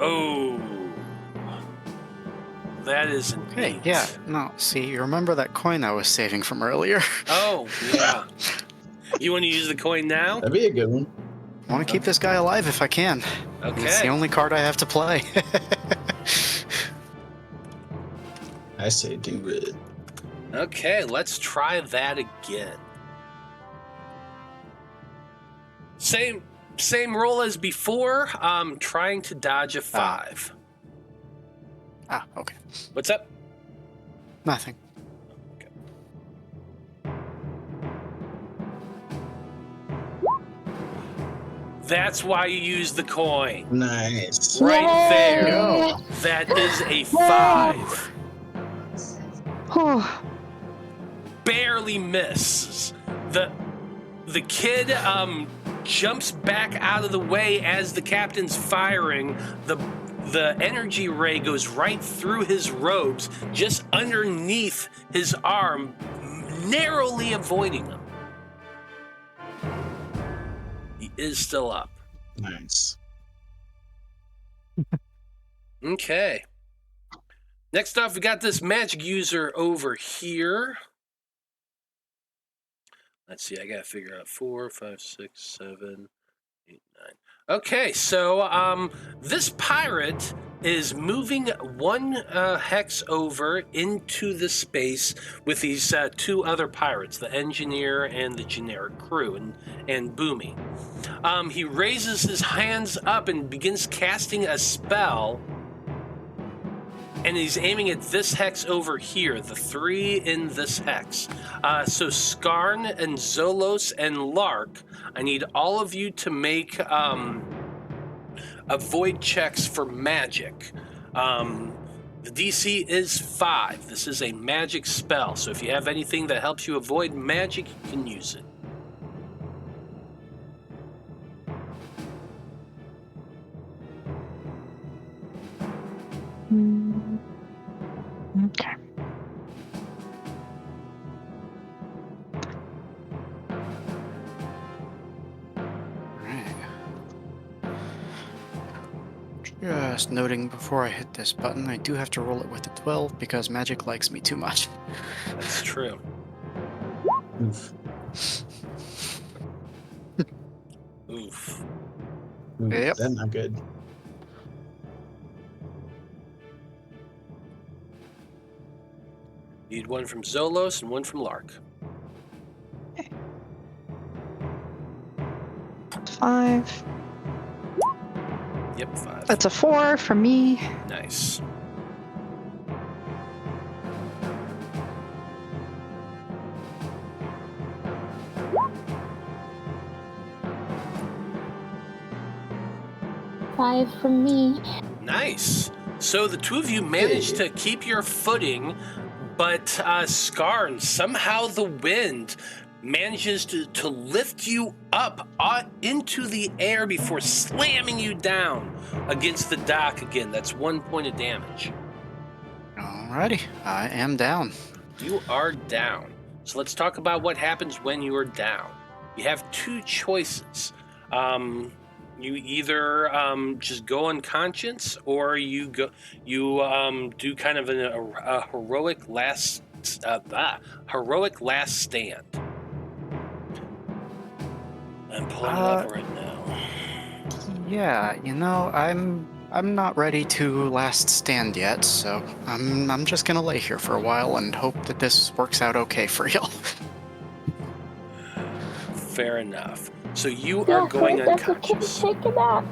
Oh, that is an Hey, 8. yeah. No, see, you remember that coin I was saving from earlier? Oh, yeah. You want to use the coin now? That'd be a good one. I want to keep this guy alive if I can. Okay. It's the only card I have to play. I say do it. Okay, let's try that again. Same roll as before. Trying to dodge a 5. Okay. What's up? Nothing. That's why you use the coin. Nice. Right there. Yo. That is a 5. Oh, Barely misses. The kid jumps back out of the way as the captain's firing. the energy ray goes right through his robes, just underneath his arm, narrowly avoiding him. He is still up. Nice. Okay. Next off, we got this magic user over here. Let's see, I gotta figure out 4, 5, 6, 7, 8, 9. Okay, so this pirate is moving one hex over into the space with these two other pirates, the engineer and the generic crew, and Boomy. He raises his hands up and begins casting a spell, and he's aiming at this hex over here, the 3 in this hex. So Skarn and Zolos and Lark, I need all of you to make avoid checks for magic. The DC is 5. This is a magic spell, so if you have anything that helps you avoid magic, you can use it. Okay. Just noting before I hit this button, I do have to roll it with a 12 because magic likes me too much. That's true. Oof. Oof. Ooh, Yep. That's not good. Need one from Zolos and one from Lark. 5. Yep, 5. That's a 4 for me. Nice. Five from me. Nice. So the two of you managed to keep your footing, but Skarn, somehow the wind manages to lift you up into the air before slamming you down against the dock again. That's 1 point of damage. Alrighty, I am down. You are down. So let's talk about what happens when you are down. You have 2 choices. You either just go unconscious, or you do kind of a heroic last stand. I'm pulling it up right now. Yeah, I'm not ready to last stand yet, so I'm just gonna lay here for a while and hope that this works out okay for y'all. Fair enough. So you are going unconscious. Take it out.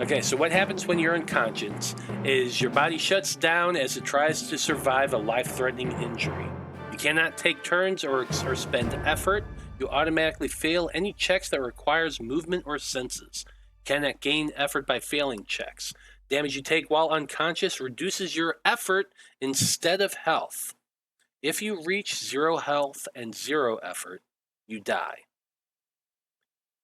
Okay, so what happens when you're unconscious is your body shuts down as it tries to survive a life-threatening injury. You cannot take turns or spend effort. You automatically fail any checks that requires movement or senses. You cannot gain effort by failing checks. Damage you take while unconscious reduces your effort instead of health. If you reach 0 health and 0 effort, you die.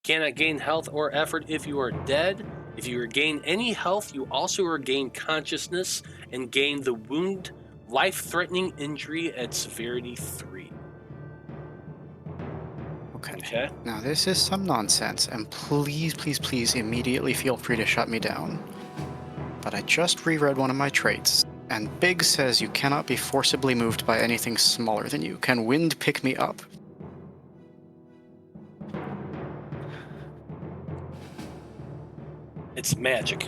Cannot gain health or effort if you are dead. If you regain any health, you also regain consciousness and gain the wound life-threatening injury at severity 3. Okay. Now this is some nonsense, and please, please, please immediately feel free to shut me down. But I just reread one of my traits, and Big says you cannot be forcibly moved by anything smaller than you. Can wind pick me up? It's magic.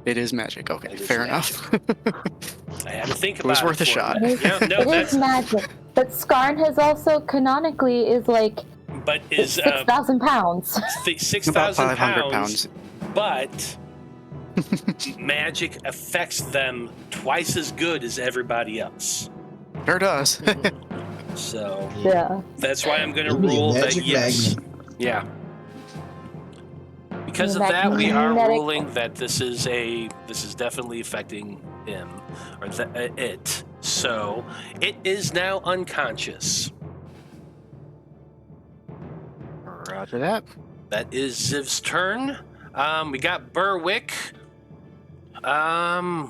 It is magic. Okay, It is fair magic. enough. I had to think about it. It was worth a for shot. you. Yeah, no, It is magic. But Skarn has also canonically is like But is 6,000 pounds. 6,000 About 500 pounds, but magic affects them twice as good as everybody else. Sure does. So Yeah. that's why I'm going to It'll be a rule that magic yes. magnet. Yeah. Because of that, we are Magnetic. ruling that this is definitely affecting him or it. So it is now unconscious. Roger that. That is Ziv's turn. We got Berwick. Yeah,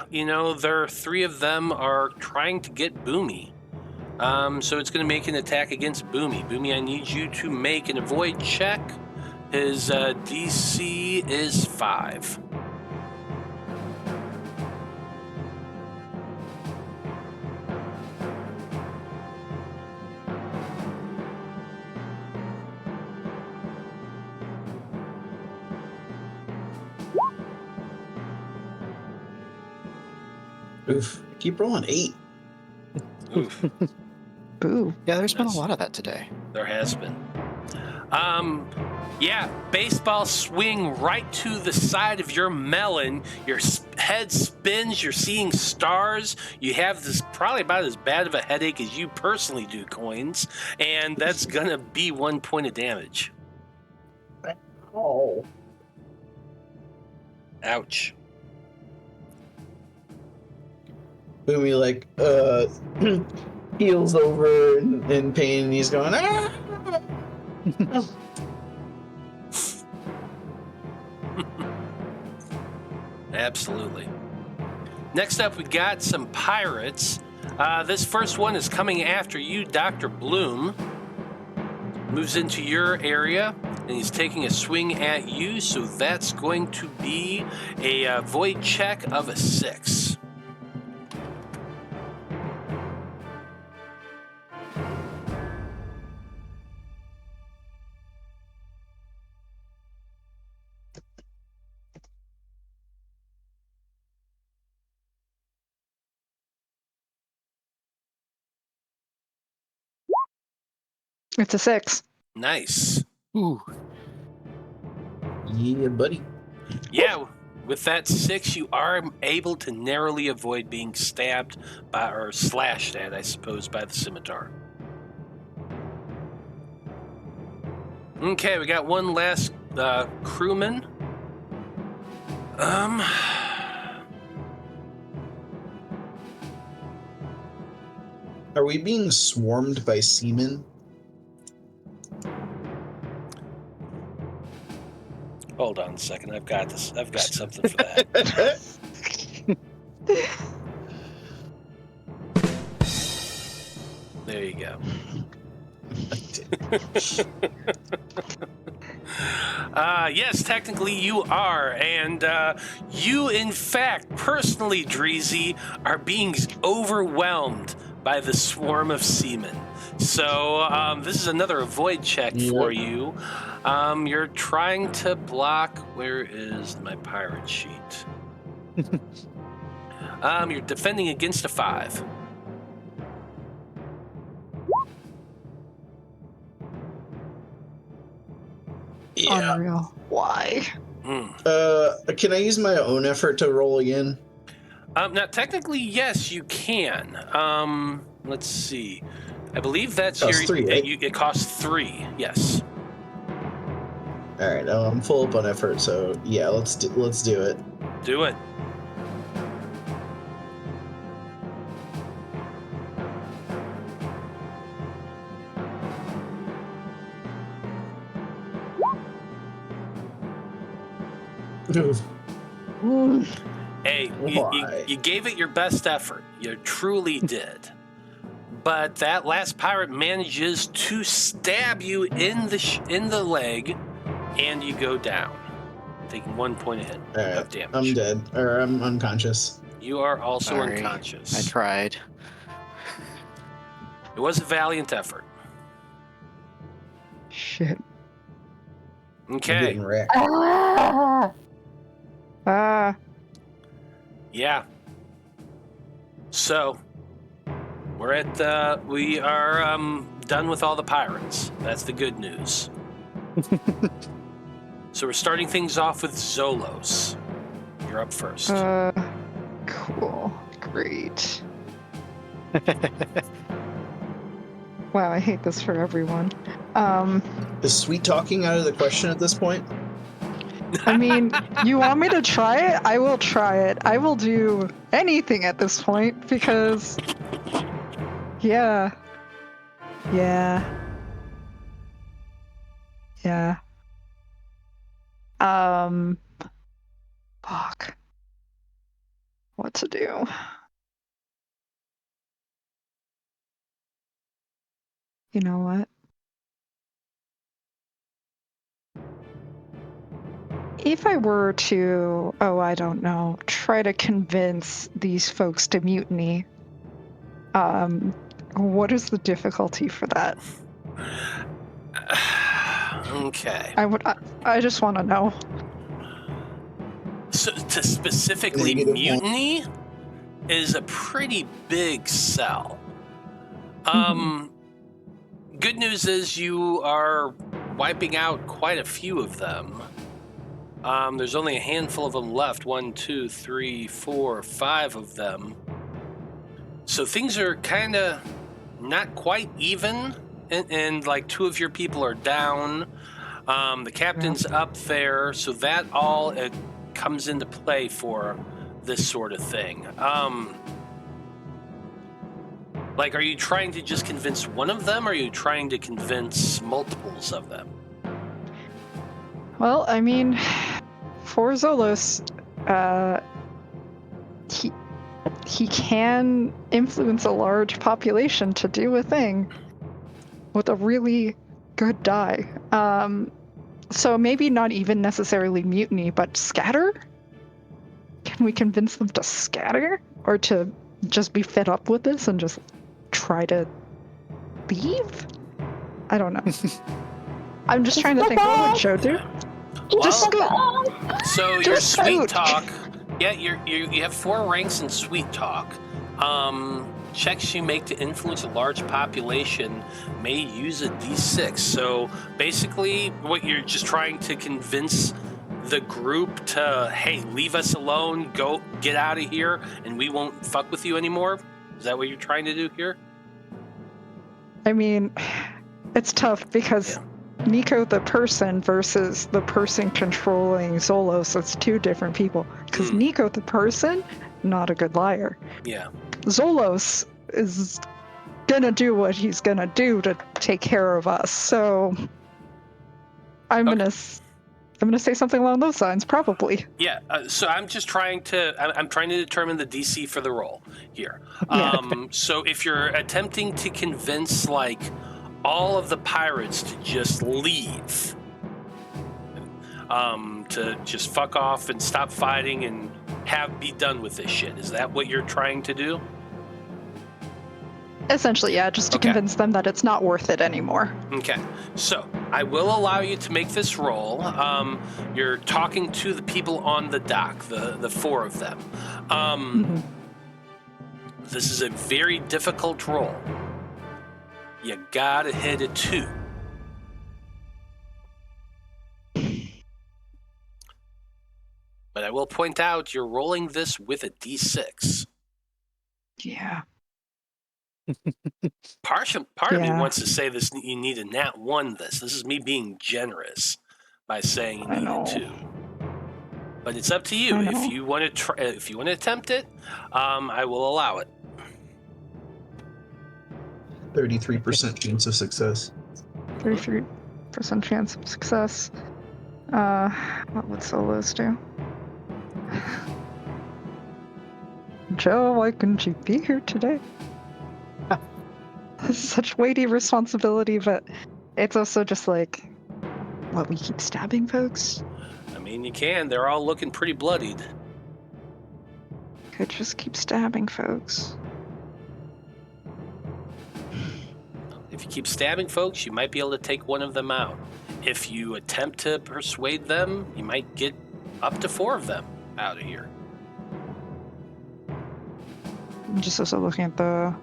there 3 of them are trying to get Boomy. So it's going to make an attack against Boomy. Boomy, I need you to make an avoid check. His DC is 5. Oof. Keep rolling 8. Oof. Boo. Yeah, there's been a Yes. lot of that today. There has been. Yeah, baseball swing right to the side of your melon. Your head spins. You're seeing stars. You have this probably about as bad of a headache as you personally do, Coins. And that's going to be 1 point of damage. Oh. Ouch. Boomy, like, heels over in pain, and he's going, ah! Absolutely. Next up, we got some pirates. This first one is coming after you, Dr. Bloom. Moves into your area, and he's taking a swing at you, so that's going to be a void check of a 6. It's a 6. Nice. Ooh. Yeah, buddy. Yeah, with that 6, you are able to narrowly avoid being stabbed by, or slashed at, I suppose, by the scimitar. Okay, we got one last crewman. Are we being swarmed by seamen? Hold on a second. I've got this. I've got something for that. There you go. Yes, technically you are, and you, in fact, personally, Dreezy, are being overwhelmed by the swarm of seamen. So this is another avoid check for you. You're trying to block. Where is my pirate sheet? You're defending against a 5. Yeah. Unreal. Why? Can I use my own effort to roll again? Now, technically, yes, you can. Let's see. I believe that's Costs 3, right? It costs 3. Yes. All right, I'm full up on effort, so yeah, let's do it. Do it. Hey, you gave it your best effort. You truly did. But that last pirate manages to stab you in the leg, and you go down, taking 1 point of damage. I'm dead, or I'm unconscious. You are also Sorry. unconscious. I tried. It was a valiant effort. Shit. I'm Okay. getting wrecked. Ah. Yeah. So we are done with all the pirates. That's the good news. So we're starting things off with Zolos. You're up first. Cool. Great. Wow, I hate this for everyone. Is sweet talking out of the question at this point? I mean, you want me to try it? I will try it. I will do anything at this point because, yeah. Yeah. Fuck. What to do? You know what? If I were to, I don't know, try to convince these folks to mutiny, what is the difficulty for that? Okay. I just want to know. So to specifically Negative one. mutiny is a pretty big sell. Good news is you are wiping out quite a few of them. There's only a handful of them left. 1, 2, 3, 4, 5 of them. So things are kind of not quite even, and like 2 of your people are down. The captain's up there, so that all comes into play for this sort of thing. Like, are you trying to just convince one of them, or are you trying to convince multiples of them? Well, I mean, for Zolos, he can influence a large population to do a thing with a really good die. So maybe not even necessarily mutiny, but scatter? Can we convince them to scatter? Or to just be fed up with this and just try to leave? I don't know. I'm just trying to think, what would Joe do? Just go. So your Just sweet out. talk, yeah, you have 4 ranks in sweet talk. Checks you make to influence a large population may use a d6. So basically, what you're just trying to convince the group to, hey, leave us alone, go get out of here, and we won't fuck with you anymore. Is that what you're trying to do here? I mean, it's tough because Nico the person versus the person controlling Zolos, it's 2 different people. Because Nico the person, not a good liar. Yeah. Zolos is gonna do what he's gonna do to take care of us. So I'm gonna say something along those lines, probably. Yeah. So I'm just trying to determine the DC for the roll here. Yeah. So if you're attempting to convince like all of the pirates to just leave, to just fuck off and stop fighting and be done with this shit, is that what you're trying to do? Essentially, yeah, just to convince them that it's not worth it anymore. Okay, so I will allow you to make this roll. You're talking to the people on the dock, the 4 of them. This is a very difficult roll. You gotta hit a 2. But I will point out, you're rolling this with a d6. Yeah. Part of me wants to say this. You need a nat 1. This is me being generous by saying you need a 2. But it's up to you. If you want to try, if you want to attempt it, I will allow it. 33% chance of success. 33% chance of success. What would Zolos do? Joe, why couldn't you be here today? Such weighty responsibility, but it's also just like, what, we keep stabbing folks? I mean, you can. They're all looking pretty bloodied. Could just keep stabbing folks. If you keep stabbing folks, you might be able to take one of them out. If you attempt to persuade them, you might get up to 4 of them out of here. I'm just also looking at the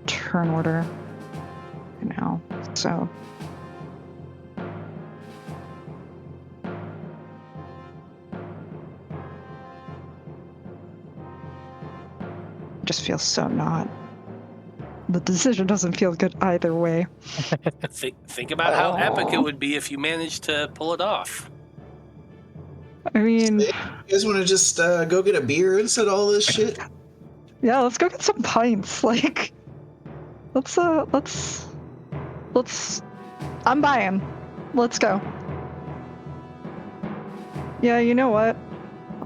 turn order now, so it just feels so not. The decision doesn't feel good either way. Think about how epic it would be if you managed to pull it off. I mean, You guys want to just go get a beer instead of all this shit? yeah, let's go get some pints. Like, let's. I'm buying. Let's go. Yeah, you know what?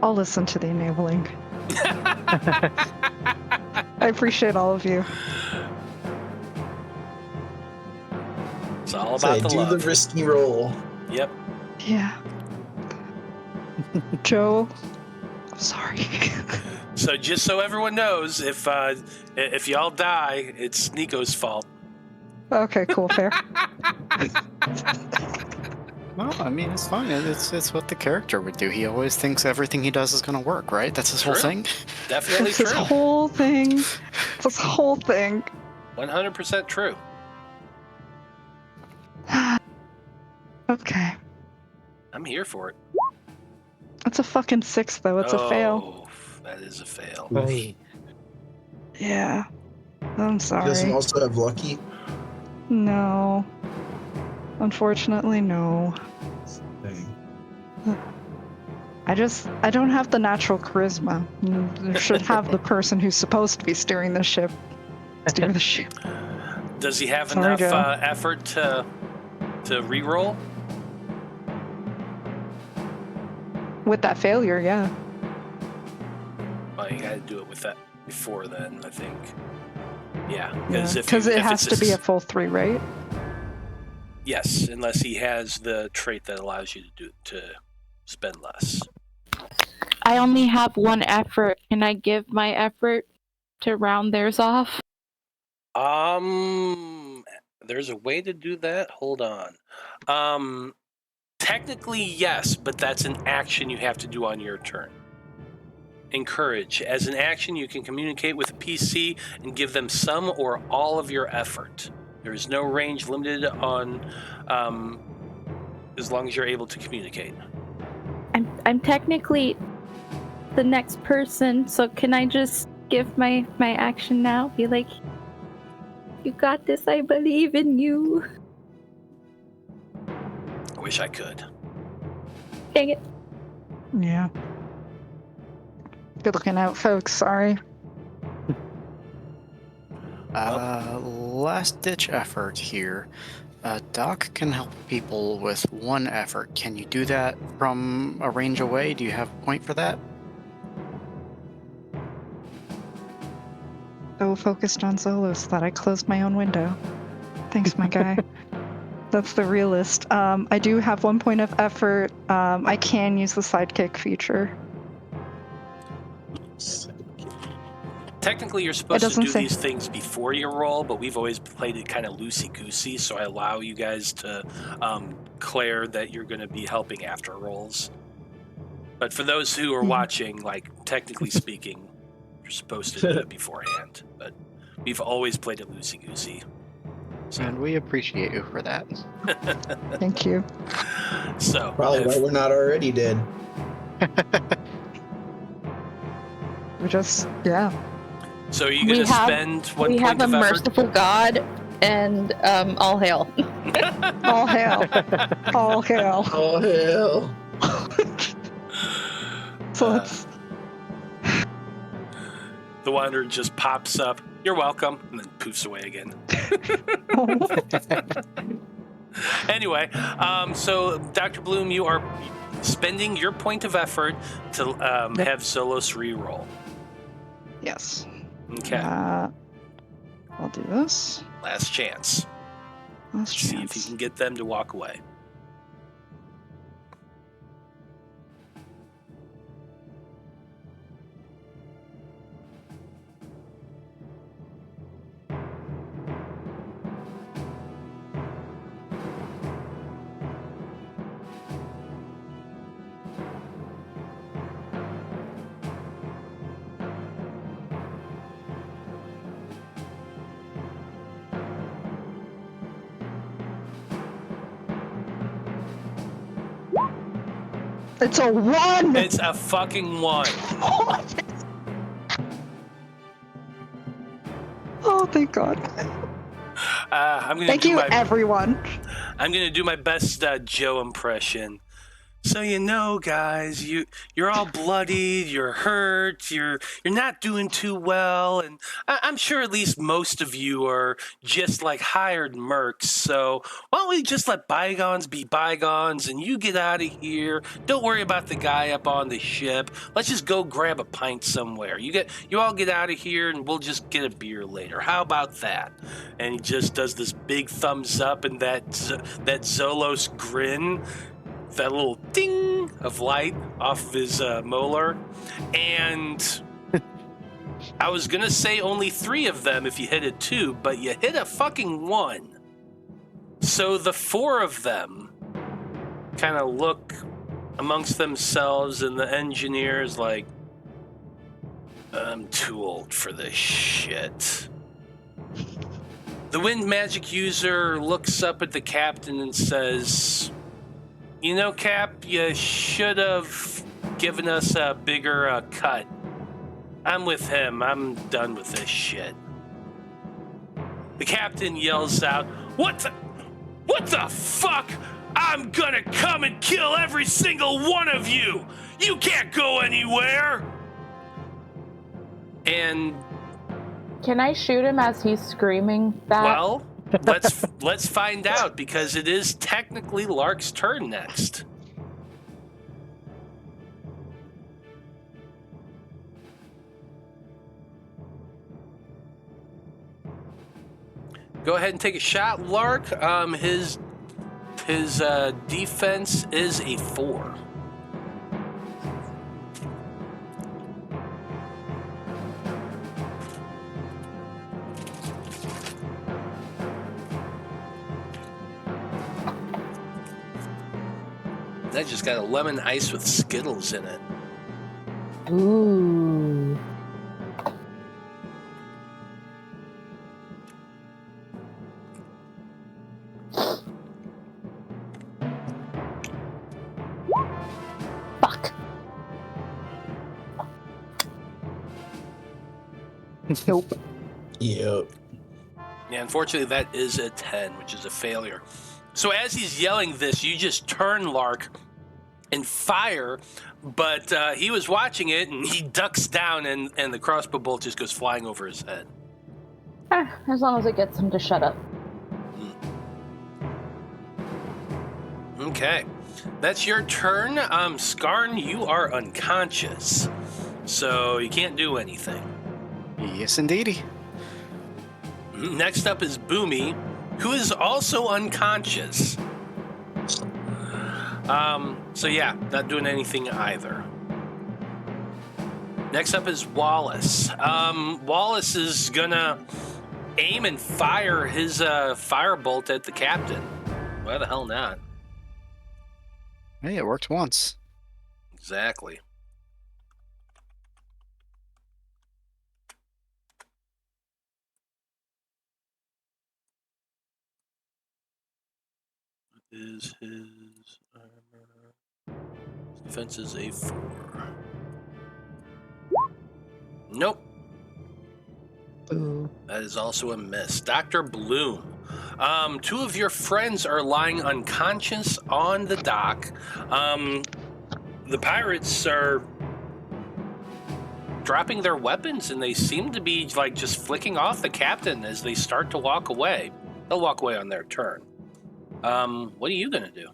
I'll listen to the enabling. I appreciate all of you. It's all Say, about the do love. the risky roll. Yep. Yeah. Joe, I'm sorry. So just so everyone knows, if y'all die, it's Nico's fault. Okay, cool, fair. No, I mean, it's fine. It's what the character would do. He always thinks everything he does is going to work, right? That's his whole True. thing. Definitely It's his true. whole thing. It's his whole thing. 100% true. Okay. I'm here for it. It's a fucking 6, though. It's a fail. Oh, that is a fail. Hey. Yeah. I'm He doesn't sorry. also have lucky. No. Unfortunately, no. Dang. I don't have the natural charisma. You should have the person who's supposed to be steering the ship. Steer the ship. Does he have Sorry, enough Joe. effort to re-roll? With that failure, yeah. Well, you got to do it with that before then, I think. Yeah, Because it has to be a full 3, right? Yes, unless he has the trait that allows you to spend less. I only have 1 effort. Can I give my effort to round theirs off? There's a way to do that. Hold on. Technically, yes, but that's an action you have to do on your turn. Encourage. As an action, you can communicate with a PC and give them some or all of your effort. There is no range limited on, as long as you're able to communicate. I'm technically the next person, so can I just give my action now? Be like, you got this, I believe in you. I wish I could. Dang it. Yeah. Good looking out, folks. Sorry. Last ditch effort here. Doc can help people with 1 effort. Can you do that from a range away? Do you have a point for that? So focused on Zolos that I closed my own window. Thanks, my guy. That's the realist. I do have 1 point of effort. I can use the sidekick feature. Technically, you're supposed to doesn't do say. these things before you roll, but we've always played it kind of loosey-goosey, so I allow you guys to declare that you're going to be helping after rolls. But for those who are watching, like, technically speaking, you're supposed to do it beforehand. But we've always played it loosey-goosey. And we appreciate you for that. Thank you. So, Probably why we're not already dead. We just, yeah. So are you going to spend 1 We point have a of effort? merciful God, and all hail. All hail. All hail. Oh, hell. So let's. The Wanderer just pops up. You're welcome, and then poofs away again. Anyway, so Dr. Bloom, you are spending your point of effort to have Zolos re-roll. Yes. Okay. I'll do this. Last chance. Last See if you chance. can get them to walk away. It's a 1! It's a fucking 1. Oh, thank God. I'm gonna Thank do you, my everyone. I'm gonna do my best Joe impression. So guys, you're all bloodied, you're hurt, you're not doing too well, and I'm sure at least most of you are just like hired mercs. So why don't we just let bygones be bygones, and you get out of here. Don't worry about the guy up on the ship. Let's just go grab a pint somewhere. You all get out of here, and we'll just get a beer later. How about that? And he just does this big thumbs up and that Zolos grin. That little ding of light off of his molar. And I was going to say only 3 of them if you hit a 2, but you hit a fucking 1. So the 4 of them kind of look amongst themselves, and the engineer's like, I'm too old for this shit. The wind magic user looks up at the captain and says, Cap, you should have given us a bigger cut. I'm with him. I'm done with this shit. The captain yells out, What the fuck? I'm gonna come and kill every single one of you! You can't go anywhere! And... Can I shoot him as he's screaming that? Well... Let's find out, because it is technically Lark's turn next. Go ahead and take a shot, Lark. His defense is a 4. That just got a lemon ice with Skittles in it. Ooh. Fuck. Nope. Yep. Yeah, unfortunately, that is a 10, which is a failure. So as he's yelling this, you just turn Lark and fire, but he was watching it, and he ducks down, and the crossbow bolt just goes flying over his head. As long as it gets him to shut up. Okay. That's your turn. Skarn, you are unconscious, so you can't do anything. Yes, indeedy. Next up is Boomy, who is also unconscious. So yeah, not doing anything either. Next up is Wallace. Wallace is gonna aim and fire his firebolt at the captain. Why the hell not? Hey, it worked once. Exactly. Is his armor? His defense is a 4. Nope. Ooh. That is also a miss. Dr. Bloom. 2 of your friends are lying unconscious on the dock. The pirates are dropping their weapons, and they seem to be like just flicking off the captain as they start to walk away. They'll walk away on their turn. What are you gonna do?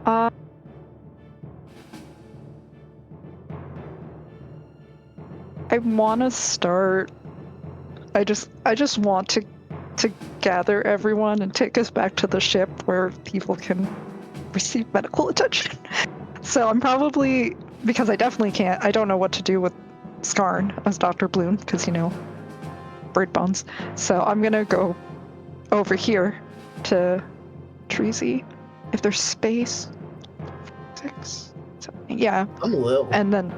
I want to start. I just want to gather everyone and take us back to the ship where people can receive medical attention. So I'm probably, because I definitely can't. I don't know what to do with Skarn as Dr. Bloom, because bird bones. So I'm gonna go over here to Dreezy, if there's space. 6, 7, yeah. I'm little. And then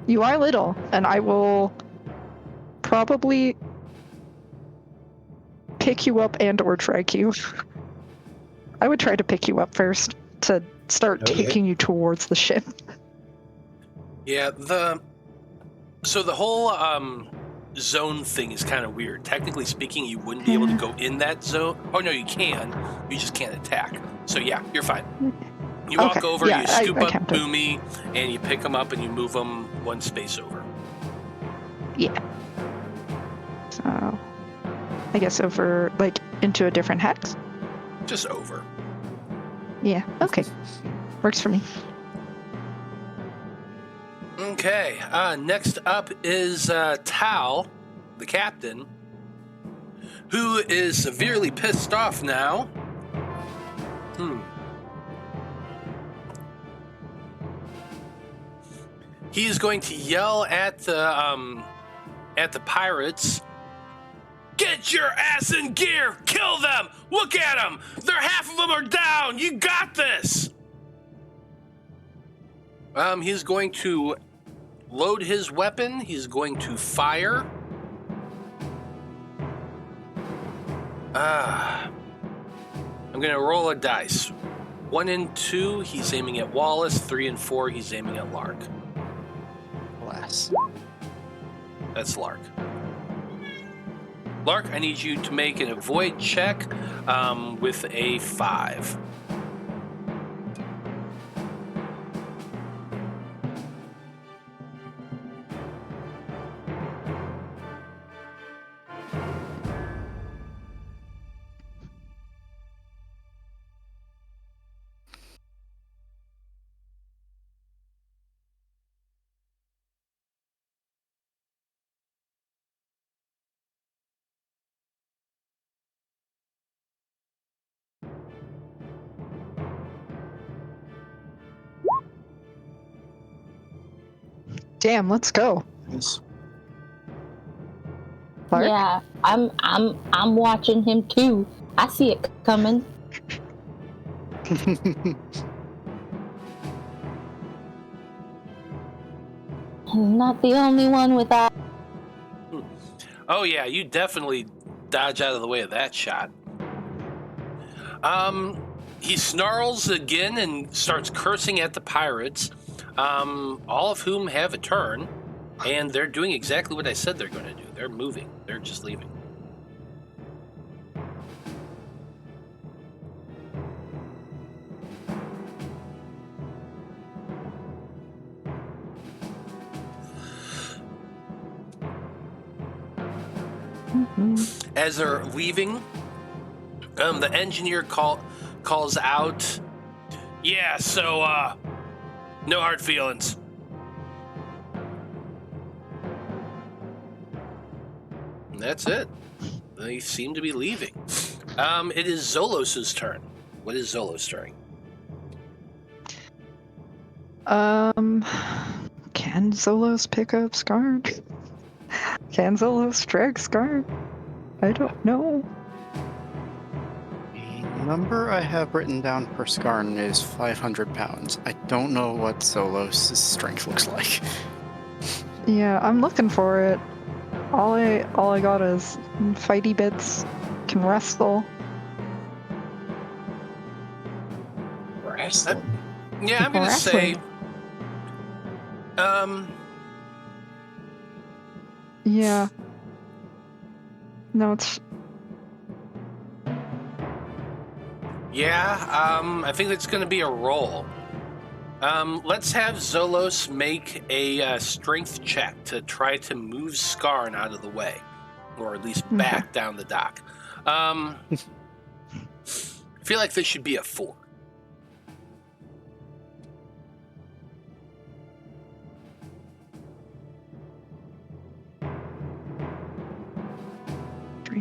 you are little, and I will probably pick you up and or drag you. I would try to pick you up first to start taking you towards the ship. Yeah, so the whole zone thing is kind of weird. Technically speaking, you wouldn't be able to go in that zone. Oh no, you can. You just can't attack. So yeah, you're fine. You walk Okay, over, yeah, you scoop I up counted. Boomy, and you pick him up and you move him one space over. Yeah. So, I guess over, like, into a different hex? Just over. Yeah, okay. Works for me. Okay, next up is Tal, the captain, who is severely pissed off now. He is going to yell at the pirates. Get your ass in gear! Kill them! Look at them! Half of them are down! You got this! He's going to load his weapon. He's going to fire. I'm going to roll a dice. 1 and 2, he's aiming at Wallace. 3 and 4, he's aiming at Lark. Alas. That's Lark. Lark, I need you to make an avoid check with a 5. Damn, let's go. Yes. Lark? Yeah, I'm watching him too. I see it coming. I'm not the only one with that. Oh yeah, you definitely dodge out of the way of that shot. He snarls again and starts cursing at the pirates, all of whom have a turn, and they're doing exactly what I said they're going to do. They're moving. They're just leaving. As they're leaving, the engineer calls out, "Yeah, so, no hard feelings." And that's it. They seem to be leaving. It is Zolos' turn. What is Zolos doing? Can Zolos pick up Skarn? Can Zolos drag Skarn? I don't know. The number I have written down per Skarn is 500 pounds. I don't know what Zolos' strength looks like. Yeah, I'm looking for it. All I got is fighty bits. Can wrestle. Wrestling. Yeah, I'm going to say, Yeah. No, it's I think it's going to be a roll. Let's have Zolos make a strength check to try to move Skarn out of the way, or at least back down the dock. I feel like this should be a 4.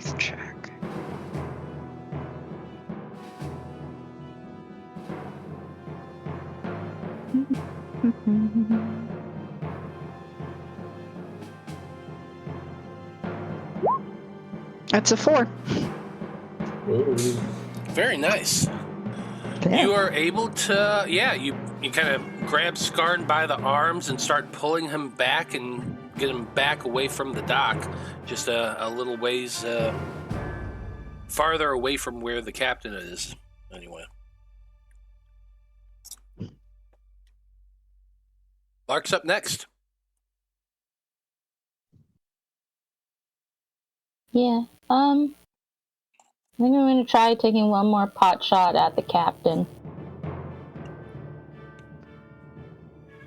strength check. That's a 4. Ooh. Very nice. Yeah. You are able to, you kind of grab Skarn by the arms and start pulling him back and get him back away from the dock, just a little ways farther away from where the captain is, anyway. Lark's up next. Yeah. I think I'm gonna try taking one more pot shot at the captain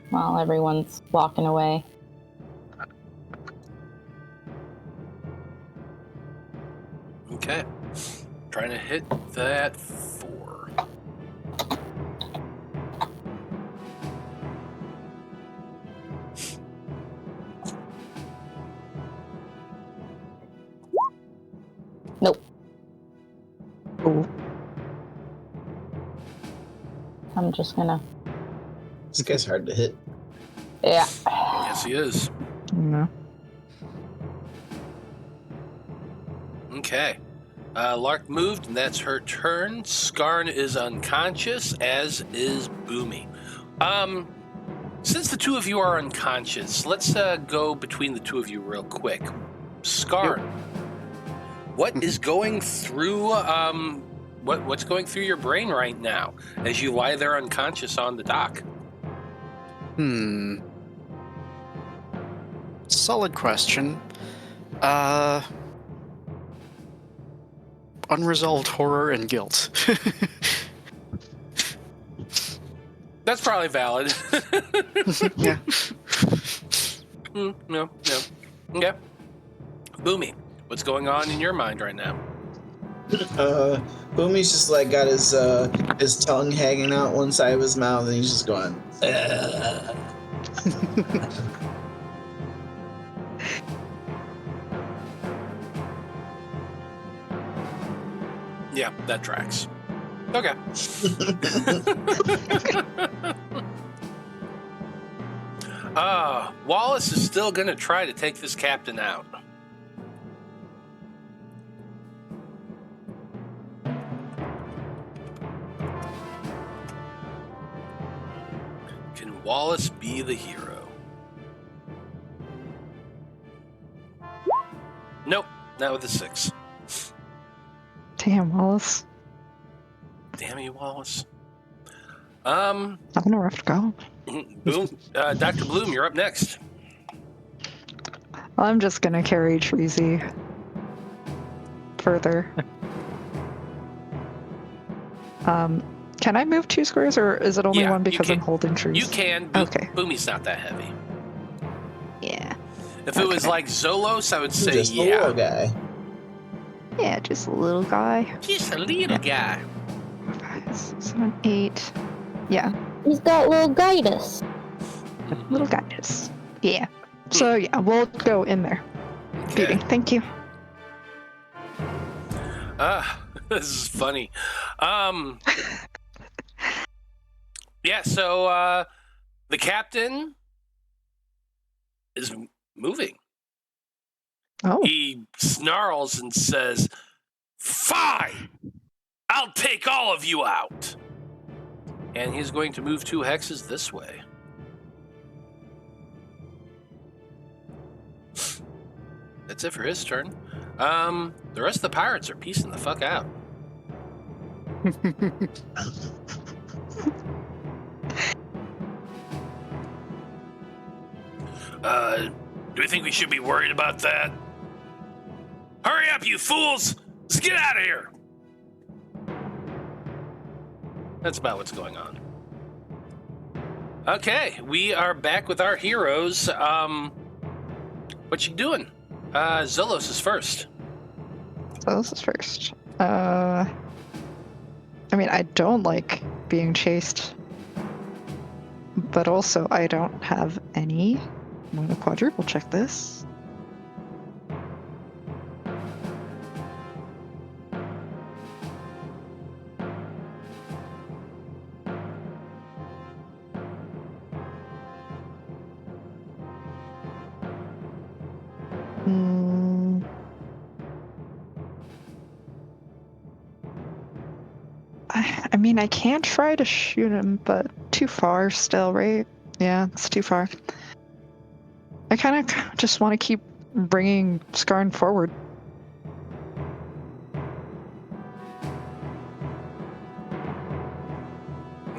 while everyone's walking away. Okay. Trying to hit that 4. Nope. Oh, I'm just gonna. This guy's hard to hit. Yeah. Yes, he is. no. Okay. Lark moved, and that's her turn. Skarn is unconscious, as is Boomy. Since the two of you are unconscious, let's go between the two of you real quick. Skarn, what is going through what's going through your brain right now as you lie there unconscious on the dock? Solid question. Unresolved horror and guilt. That's probably valid. Yeah. No. Okay. Boomy, what's going on in your mind right now? Boomy's just like got his tongue hanging out one side of his mouth, and he's just going. Yeah, that tracks. Okay. Wallace is still going to try to take this captain out. Can Wallace be the hero? Nope, not with a 6. Damn, Wallace. Damn you, Wallace. Having a rough go. Boom. Dr. Bloom, you're up next. I'm just gonna carry Dreezy further. Can I move 2 squares, or is it only Yeah, one because you I'm can. holding trees? You can. Okay. Boomy's not that heavy. Yeah. If it was like Zolos, I would say Just a yeah. little guy. Yeah, just a little guy. Just a little guy. 5, 6, 7, 8. Yeah, He's got little guidance. little guys. Yeah. So yeah, we'll go in there. Feeding. Thank you. This is funny. Yeah, so the captain is moving. Oh, He snarls and says, "Fine! I'll take all of you out!" And he's going to move 2 hexes this way. That's it for his turn. The rest of the pirates are piecing the fuck out. Do we think we should be worried about that? Hurry up, you fools! Let's get out of here! That's about what's going on. Okay, we are back with our heroes. What you doing? Zolos is first. so this is first. I mean, I don't like being chased, but also I don't have any. I'm gonna quadruple check this. I mean, I can try to shoot him, but too far still, right? Yeah, it's too far. I kind of just want to keep bringing Skarn forward.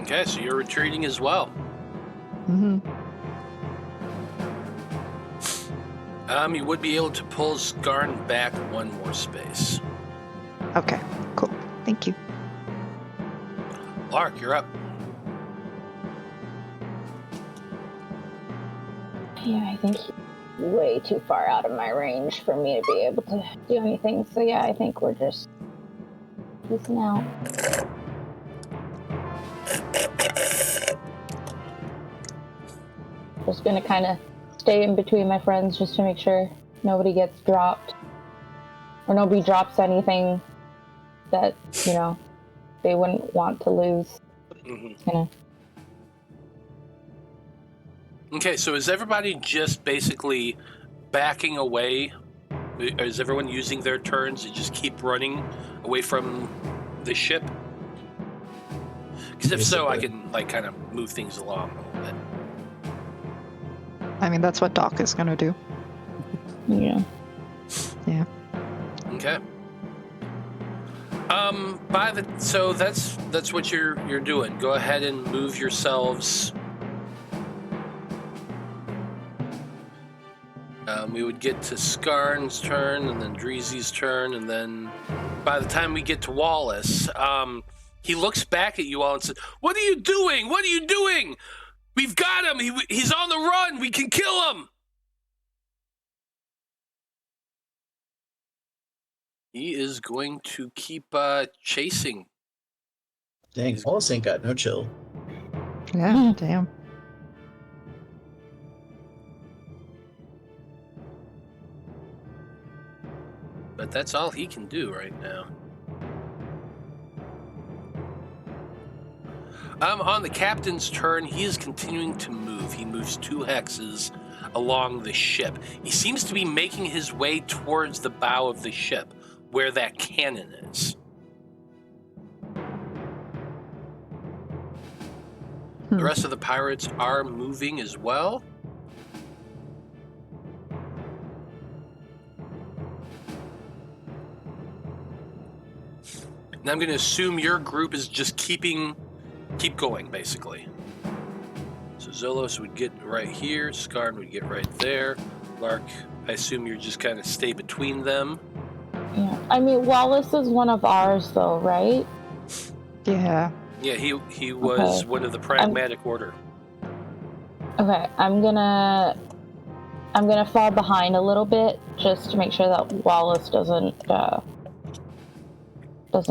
Okay, so you're retreating as well. Mm-hmm. You would be able to pull Skarn back one more space. Okay, cool. Thank you. Lark, you're up. Yeah, I think he's way too far out of my range for me to be able to do anything. So yeah, I think we're just peacing out. Just gonna kind of stay in between my friends just to make sure nobody gets dropped. Or nobody drops anything that, they wouldn't want to lose. Mm-hmm. Okay, so is everybody just basically backing away? Is everyone using their turns to just keep running away from the ship? Because if so, I can kind of move things along a little bit. I mean, that's what Doc is gonna do. Yeah. Yeah. Okay. So that's what you're doing. Go ahead and move yourselves. We would get to Skarn's turn, and then Dreezy's turn, and then by the time we get to Wallace, he looks back at you all and says, "What are you doing? What are you doing? We've got him! He's on the run! We can kill him!" He is going to keep chasing. Dang, Wallace ain't got no chill. Yeah, damn. But that's all he can do right now. On the captain's turn, he is continuing to move. He moves 2 hexes along the ship. He seems to be making his way towards the bow of the ship, where that cannon is. The rest of the pirates are moving as well. And I'm going to assume your group is just keep going, basically. So Zolos would get right here. Skarn would get right there. Lark, I assume you're just kind of stay between them. Yeah. I mean, Wallace is one of ours, though, right? Yeah. Yeah, he was one of the pragmatic order. Okay, I'm gonna fall behind a little bit just to make sure that Wallace doesn't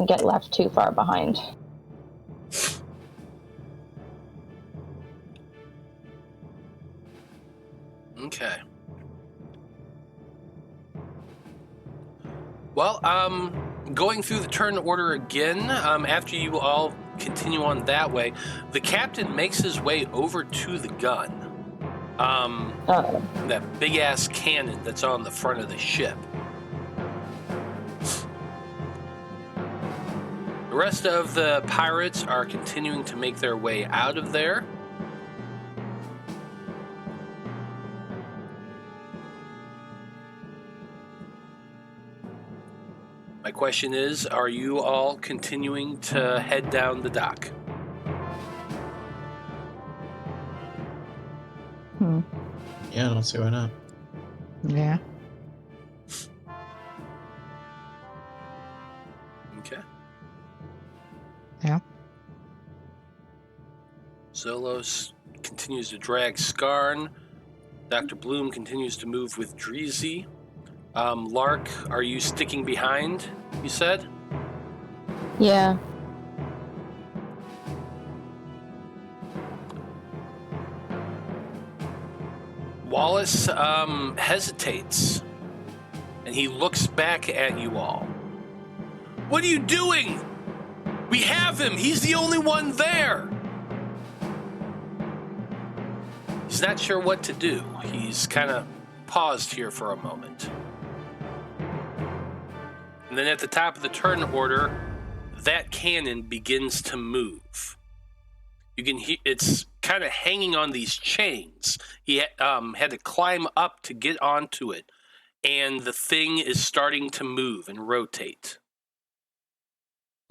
get left too far behind. Okay. Well, going through the turn order again, after you all continue on that way, the captain makes his way over to the gun. That big-ass cannon that's on the front of the ship. The rest of the pirates are continuing to make their way out of there. My question is, are you all continuing to head down the dock? Yeah, I don't see why not. Yeah. Okay. Yeah. Zolos continues to drag Skarn. Dr. Bloom continues to move with Dreezy. Lark, are you sticking behind, you said? Yeah. Wallace hesitates, and he looks back at you all. What are you doing? We have him! He's the only one there! He's not sure what to do. He's kind of paused here for a moment. And then at the top of the turn order, that cannon begins to move. You can hear it's kind of hanging on these chains. He had to climb up to get onto it, and the thing is starting to move and rotate.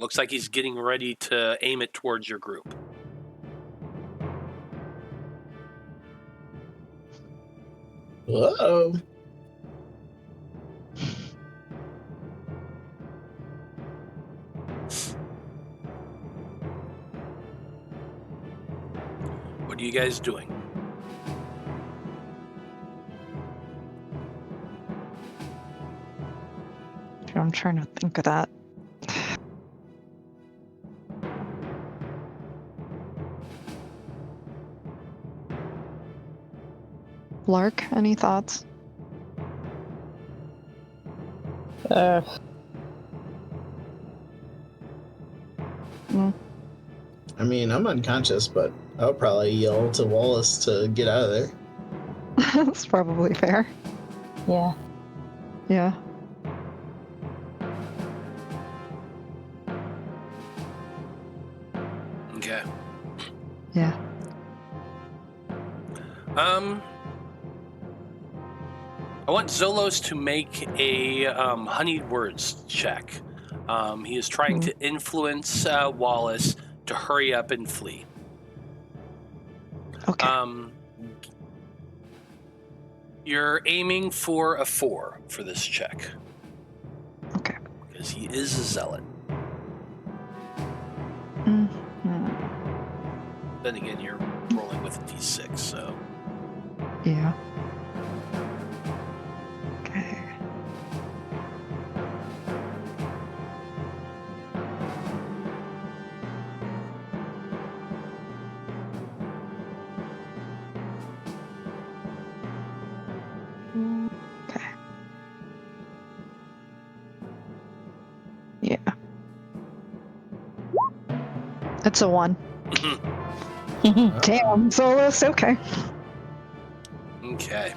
Looks like he's getting ready to aim it towards your group. Whoa. are you guys doing? I'm trying to think of that. Lark, any thoughts? I mean, I'm unconscious, but I'll probably yell to Wallace to get out of there. That's probably fair. Yeah. Yeah. Okay. Yeah. I want Zolos to make a honeyed words check. He is trying to influence Wallace to hurry up and flee. Okay. You're aiming for a 4 for this check. Okay. Because he is a zealot. Then again, you're rolling with a d6, so... Yeah. Okay. Okay. Yeah. It's a 1. Damn, Zolos, okay. Okay.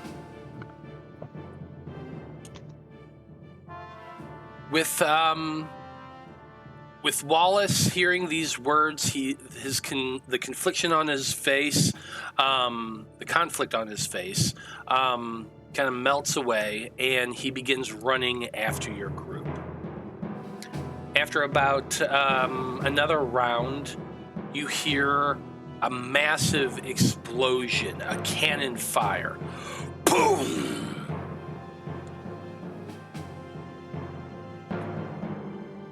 With Wallace hearing these words, the confliction on his face, the conflict on his face, kind of melts away, and he begins running after your group. After about another round, you hear a massive explosion, a cannon fire. Boom!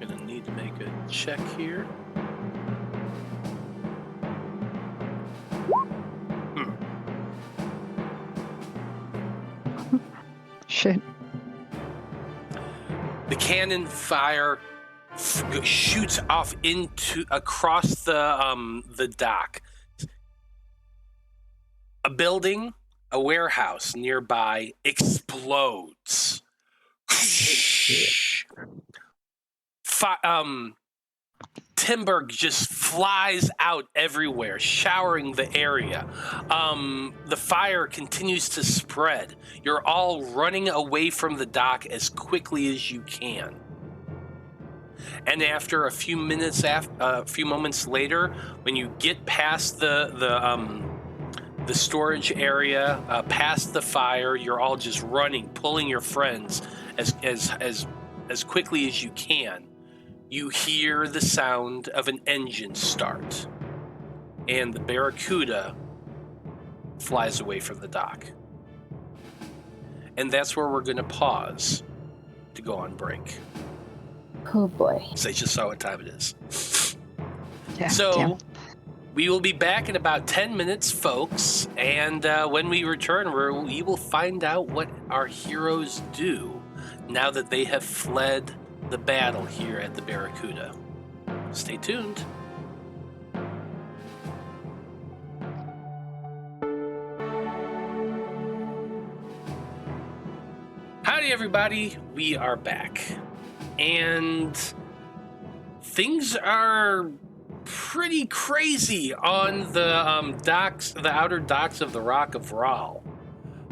Gonna need to make a check here. Shit. The cannon fire shoots off across the dock. A building, a warehouse nearby explodes. Timber just flies out everywhere, showering the area. The fire continues to spread. You're all running away from the dock as quickly as you can. And after a few moments later, when you get past the storage area, past the fire, you're all just running, pulling your friends as quickly as you can. You hear the sound of an engine start, and the Barricuda flies away from the dock. And that's where we're going to pause to go on break. Oh boy. So I just saw what time it is. Yeah. So Damn. we will be back in about 10 minutes, folks. And when we return, we will find out what our heroes do now that they have fled the battle here at the Barricuda. Stay tuned. Howdy, everybody. We are back. And things are pretty crazy on the docks, the outer docks of the Rock of Vral.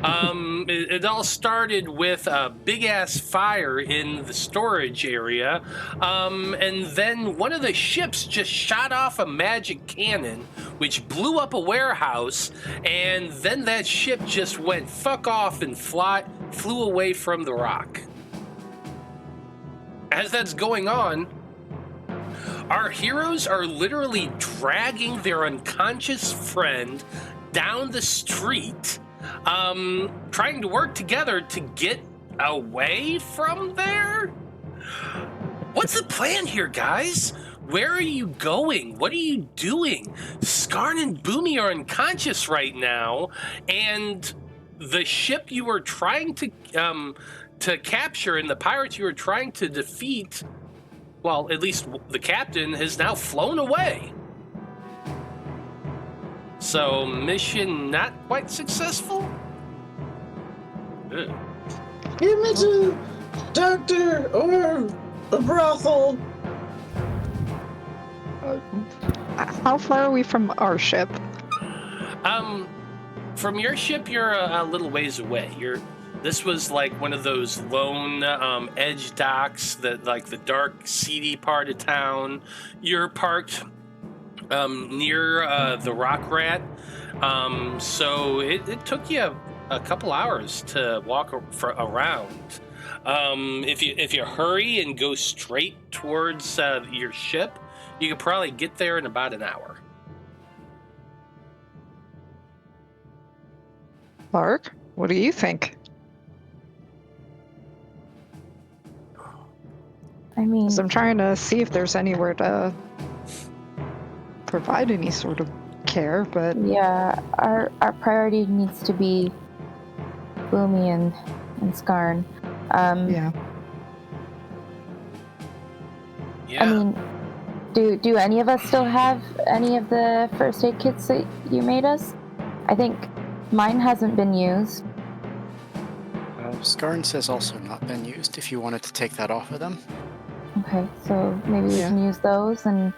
It all started with a big-ass fire in the storage area, and then one of the ships just shot off a magic cannon, which blew up a warehouse, and then that ship just went fuck off and flew away from the rock. As that's going on, our heroes are literally dragging their unconscious friend down the street, trying to work together to get away from there? What's the plan here, guys? Where are you going? What are you doing? Skarn and Boomy are unconscious right now, and the ship you were trying to capture and the pirates you were trying to defeat, well, at least the captain, has now flown away. So, mission not quite successful? Ugh. Give me to doctor or a brothel. How far are we from our ship? From your ship, you're a little ways away. This was like one of those lone edge docks, that like the dark, seedy part of town. You're parked near the Rock Rat, so it took you a couple hours to walk around. If you hurry and go straight towards your ship, you could probably get there in about an hour. Lark, what do you think? I mean, 'Cause I'm trying to see if there's anywhere to provide any sort of care, but yeah, our priority needs to be Boomy and Skarn. yeah. Yeah. I mean, do any of us still have any of the first aid kits that you made us? I think mine hasn't been used. Skarn says also not been used, if you wanted to take that off of them. Okay, so maybe we can use those and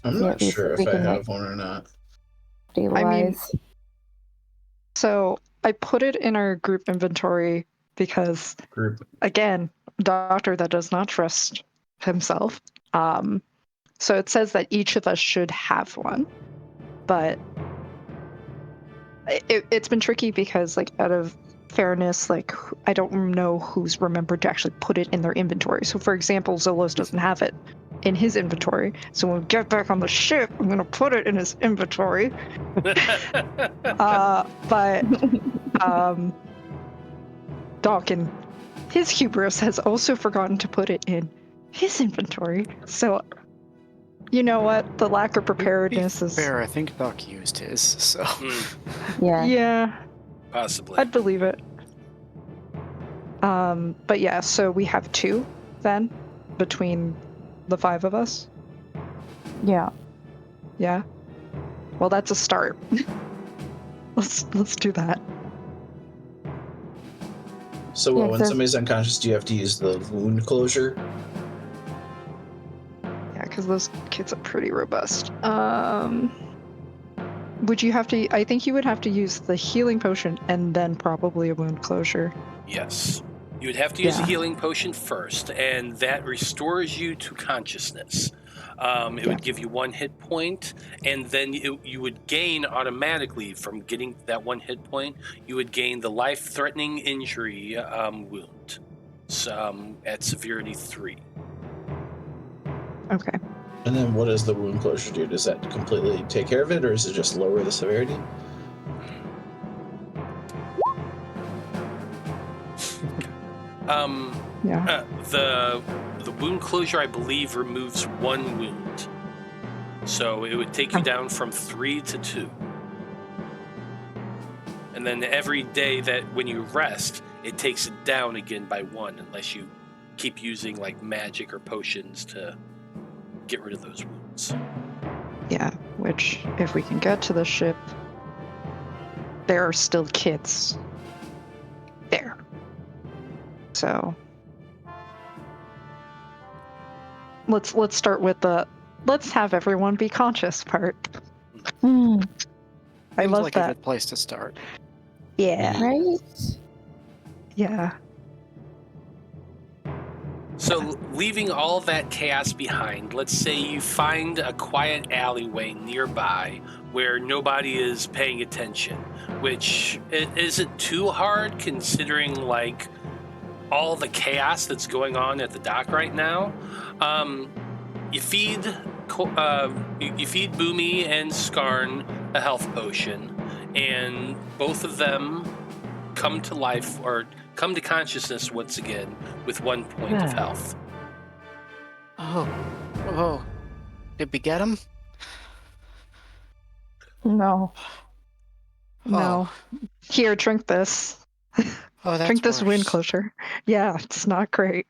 I'm Yeah, not at least sure we if I can, have one or not. stabilize. So I put it in our group inventory because, Group. again, a doctor that does not trust himself. So it says that each of us should have one, but it's been tricky because, like, out of fairness, like, I don't know who's remembered to actually put it in their inventory. So, for example, Zolos doesn't have it in his inventory. So when we get back on the ship, I'm gonna put it in his inventory. But Doc, in his hubris, has also forgotten to put it in his inventory. So, you know what? The lack of preparedness is. Fair, I think Doc used his, so. Yeah. Yeah, Possibly. I'd believe it. But yeah, so we have two then between the five of us. Yeah. Yeah. Well, that's a start. let's do that. So Yeah, when so- somebody's unconscious, do you have to use the wound closure? Yeah, because those kits are pretty robust. Would you have to? I think you would have to use the healing potion and then probably a wound closure. Yes. You would have to use a Yeah. healing potion first, and that restores you to consciousness. It would give you 1 hit point, and then you would gain automatically from getting that 1 hit point. You would gain the life-threatening injury wound at severity 3. Okay. And then what does the wound closure do? Does that completely take care of it, or is it just lower the severity? Yeah. The wound closure, I believe, removes 1 wound. So it would take you down from 3 to 2. And then every day that when you rest, it takes it down again by 1, unless you keep using like magic or potions to get rid of those wounds. Yeah. Which, if we can get to the ship, there are still kits there. So let's start with the let's have everyone be conscious part. Hmm. I Seems love like that. a good place to start. Yeah. Right? Yeah. So, leaving all that chaos behind, let's say you find a quiet alleyway nearby where nobody is paying attention, which it isn't too hard considering, like, all the chaos that's going on at the dock right now. You feed Boomy and Skarn a health potion, and both of them come to life or come to consciousness once again with 1 point of health. Oh. Did we get him? No. No. Oh. Here, drink this. Oh, that's Drink this worse. wind closure. Yeah, it's not great.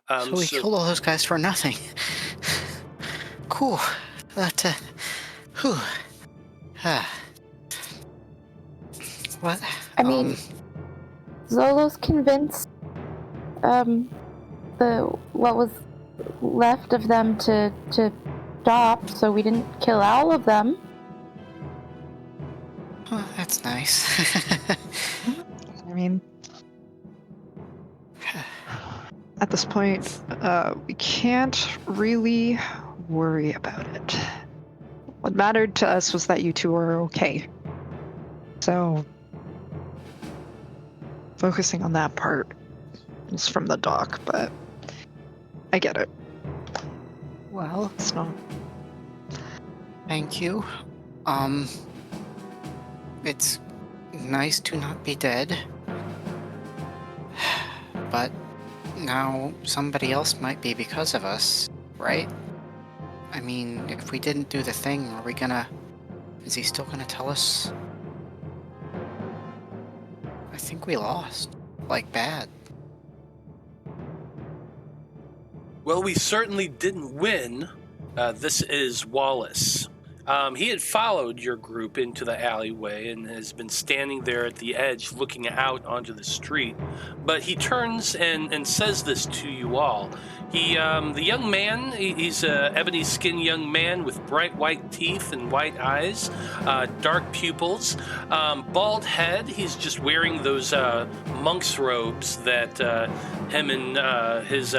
So we killed all those guys for nothing. Cool. That, whew. What? I mean, Zolos convinced what was left of them to stop, so we didn't kill all of them. Oh, that's nice. I mean, at this point, we can't really worry about it. What mattered to us was that you two were okay. So, focusing on that part is from the dock, but I get it. Well, It's not. thank you. It's nice to not be dead. But now somebody else might be because of us, right? I mean, if we didn't do the thing, is he still gonna tell us? I think we lost. Like, bad. Well, we certainly didn't win. This is Wallace. He had followed your group into the alleyway and has been standing there at the edge looking out onto the street. But he turns and says this to you all. The young man, he's an ebony-skinned young man with bright white teeth and white eyes, dark pupils, bald head. He's just wearing those monk's robes that him and his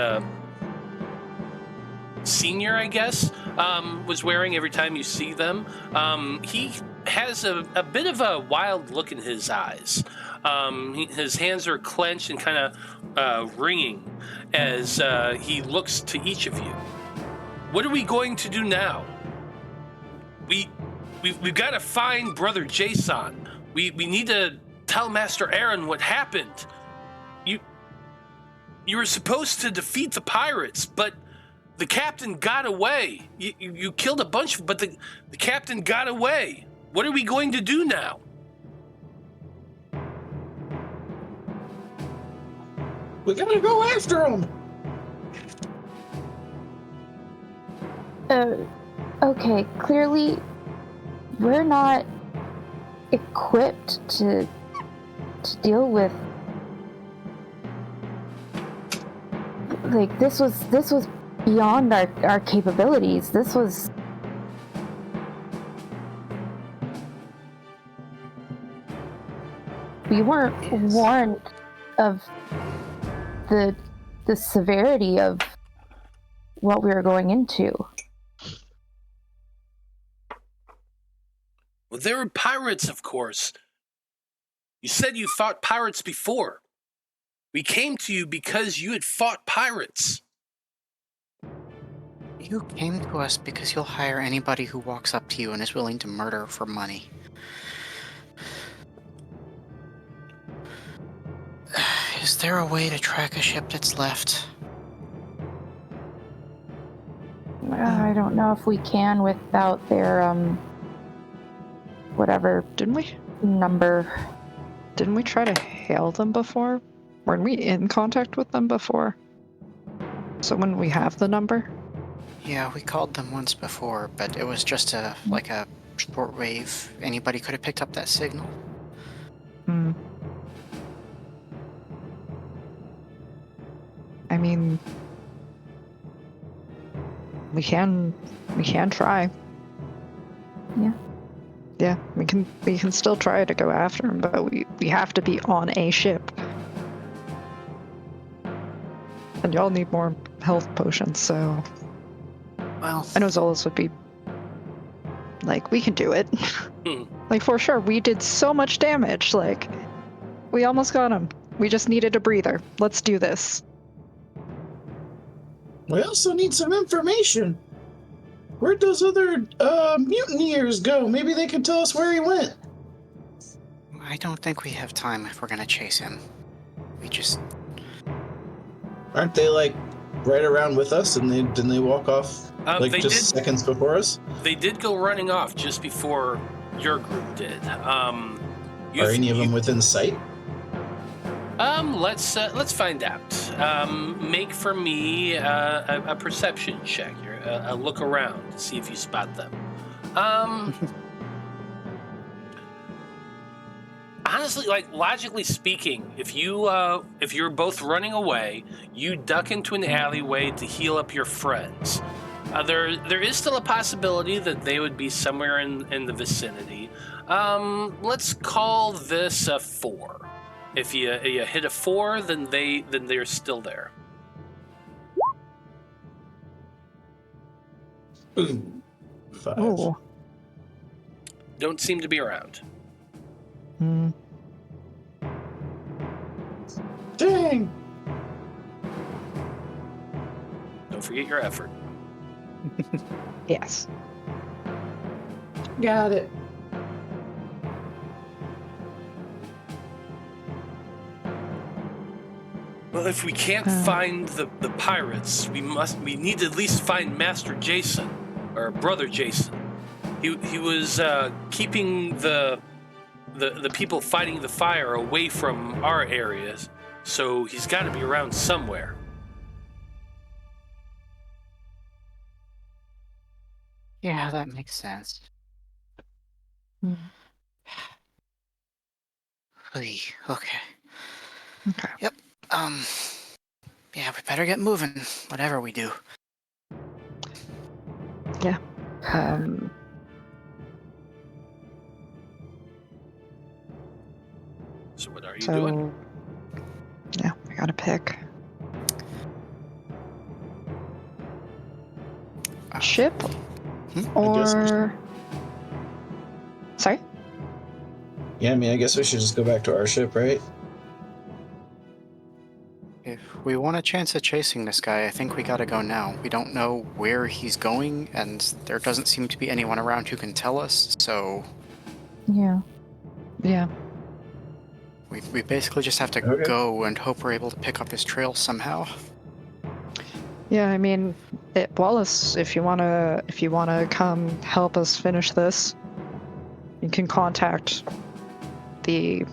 senior, I guess, was wearing every time you see them. He has a bit of a wild look in his eyes. His hands are clenched and kind of ringing as he looks to each of you. What are we going to do now? We've got to find Brother Jason. We need to tell Master Aaron what happened. You were supposed to defeat the pirates, but the captain got away. You killed a bunch, but the captain got away. What are we going to do now? We gotta go after him. Okay, clearly we're not equipped to deal with, like, this was beyond our capabilities. This was... We weren't warned of the severity of what we were going into. Well, there were pirates, of course. You said you fought pirates before. We came to you because you had fought pirates. You came to us because you'll hire anybody who walks up to you and is willing to murder for money. Is there a way to track a ship that's left? I don't know if we can without their, whatever Didn't we? number. Didn't we try to hail them before? Weren't we in contact with them before? So when we have the number? Yeah, we called them once before, but it was just a shortwave. Anybody could have picked up that signal. Hmm. I mean, we can try. Yeah. Yeah, we can still try to go after him, but we have to be on a ship. And y'all need more health potions, so... Well, I know Zolos would be like, we can do it. Hmm. Like, for sure, we did so much damage, like, we almost got him. We just needed a breather. Let's do this. We also need some information. Where'd those other mutineers go? Maybe they could tell us where he went. I don't think we have time if we're gonna chase him. We just... Aren't they like right around with us? And didn't they walk off like They just did. seconds before us? They did go running off just before your group did. Are any of them within sight? Let's find out. Make for me a perception check, a look around to see if you spot them. Honestly, like logically speaking, if you're both running away, you duck into an alleyway to heal up your friends. There is still a possibility that they would be somewhere in the vicinity. Let's call this a 4. If you hit a 4, then they're still there. Ooh. 5. Oh. Don't seem to be around. Hmm. Dang! Don't forget your effort. Yes. Got it. Well, if we can't find the pirates, we need to at least find Master Jason, or Brother Jason. He was keeping the people fighting the fire away from our areas, so he's got to be around somewhere. Yeah, that makes sense. Hmm. Okay. Okay. Yep. Yeah, we better get moving, whatever we do. Yeah. So what are you doing? Yeah, I gotta pick. Ship I guess or... Sorry? Yeah, I mean, I guess we should just go back to our ship, right? If we want a chance at chasing this guy, I think we gotta go now. We don't know where he's going, and there doesn't seem to be anyone around who can tell us, so... Yeah. Yeah. We basically just have to Okay. go and hope we're able to pick up this trail somehow. Yeah, I mean, Wallace, if you wanna come help us finish this, you can contact the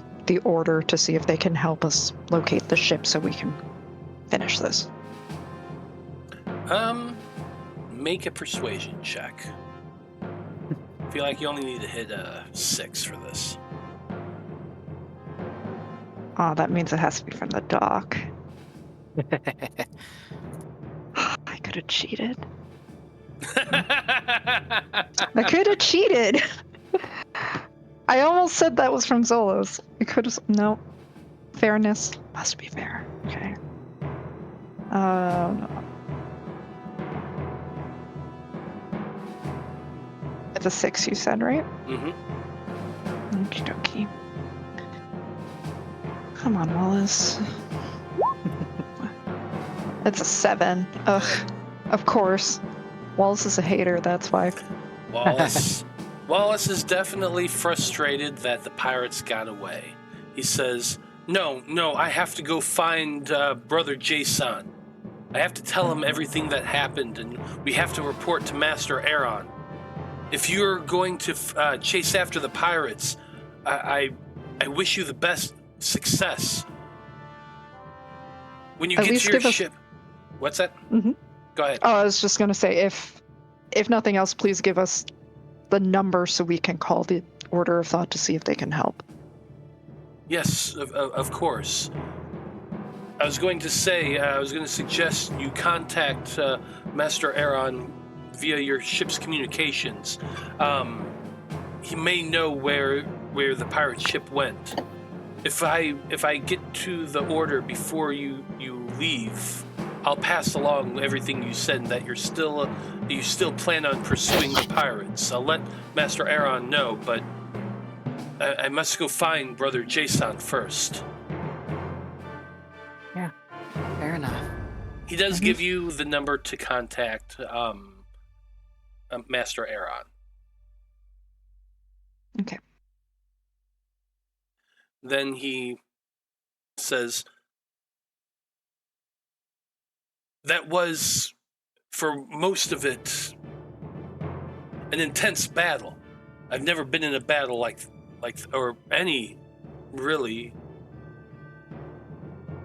order to see if they can help us locate the ship so we can finish this. Make a persuasion check. I feel like you only need to hit a 6 for this. Oh, that means it has to be from the dock. I could have cheated. I could have cheated. I almost said that was from Zolos. I could have. No. Fairness must be fair. Okay. No. It's a 6, you said, right? Mm-hmm. Okie dokie. Come on, Wallace. It's a 7. Ugh. Of course. Wallace is a hater, that's why. Wallace is definitely frustrated that the pirates got away. He says, No, I have to go find Brother Jason. I have to tell him everything that happened, and we have to report to Master Aaron. If you're going to chase after the pirates, I wish you the best success. When you At get least to your give us- ship... What's that? Mhm. Go ahead. Oh, I was just gonna say, if nothing else, please give us the number so we can call the Order of Thought to see if they can help. Yes, of course. I was going to suggest you contact Master Aaron via your ship's communications. He may know where the pirate ship went. If I get to the order before you leave, I'll pass along everything you said, and that you still plan on pursuing the pirates. I'll let Master Aaron know, but I must go find Brother Jason first. Yeah, fair enough. He does give you the number to contact Master Aaron. Okay. Then he says, that was, for most of it, an intense battle. I've never been in a battle like or any, really.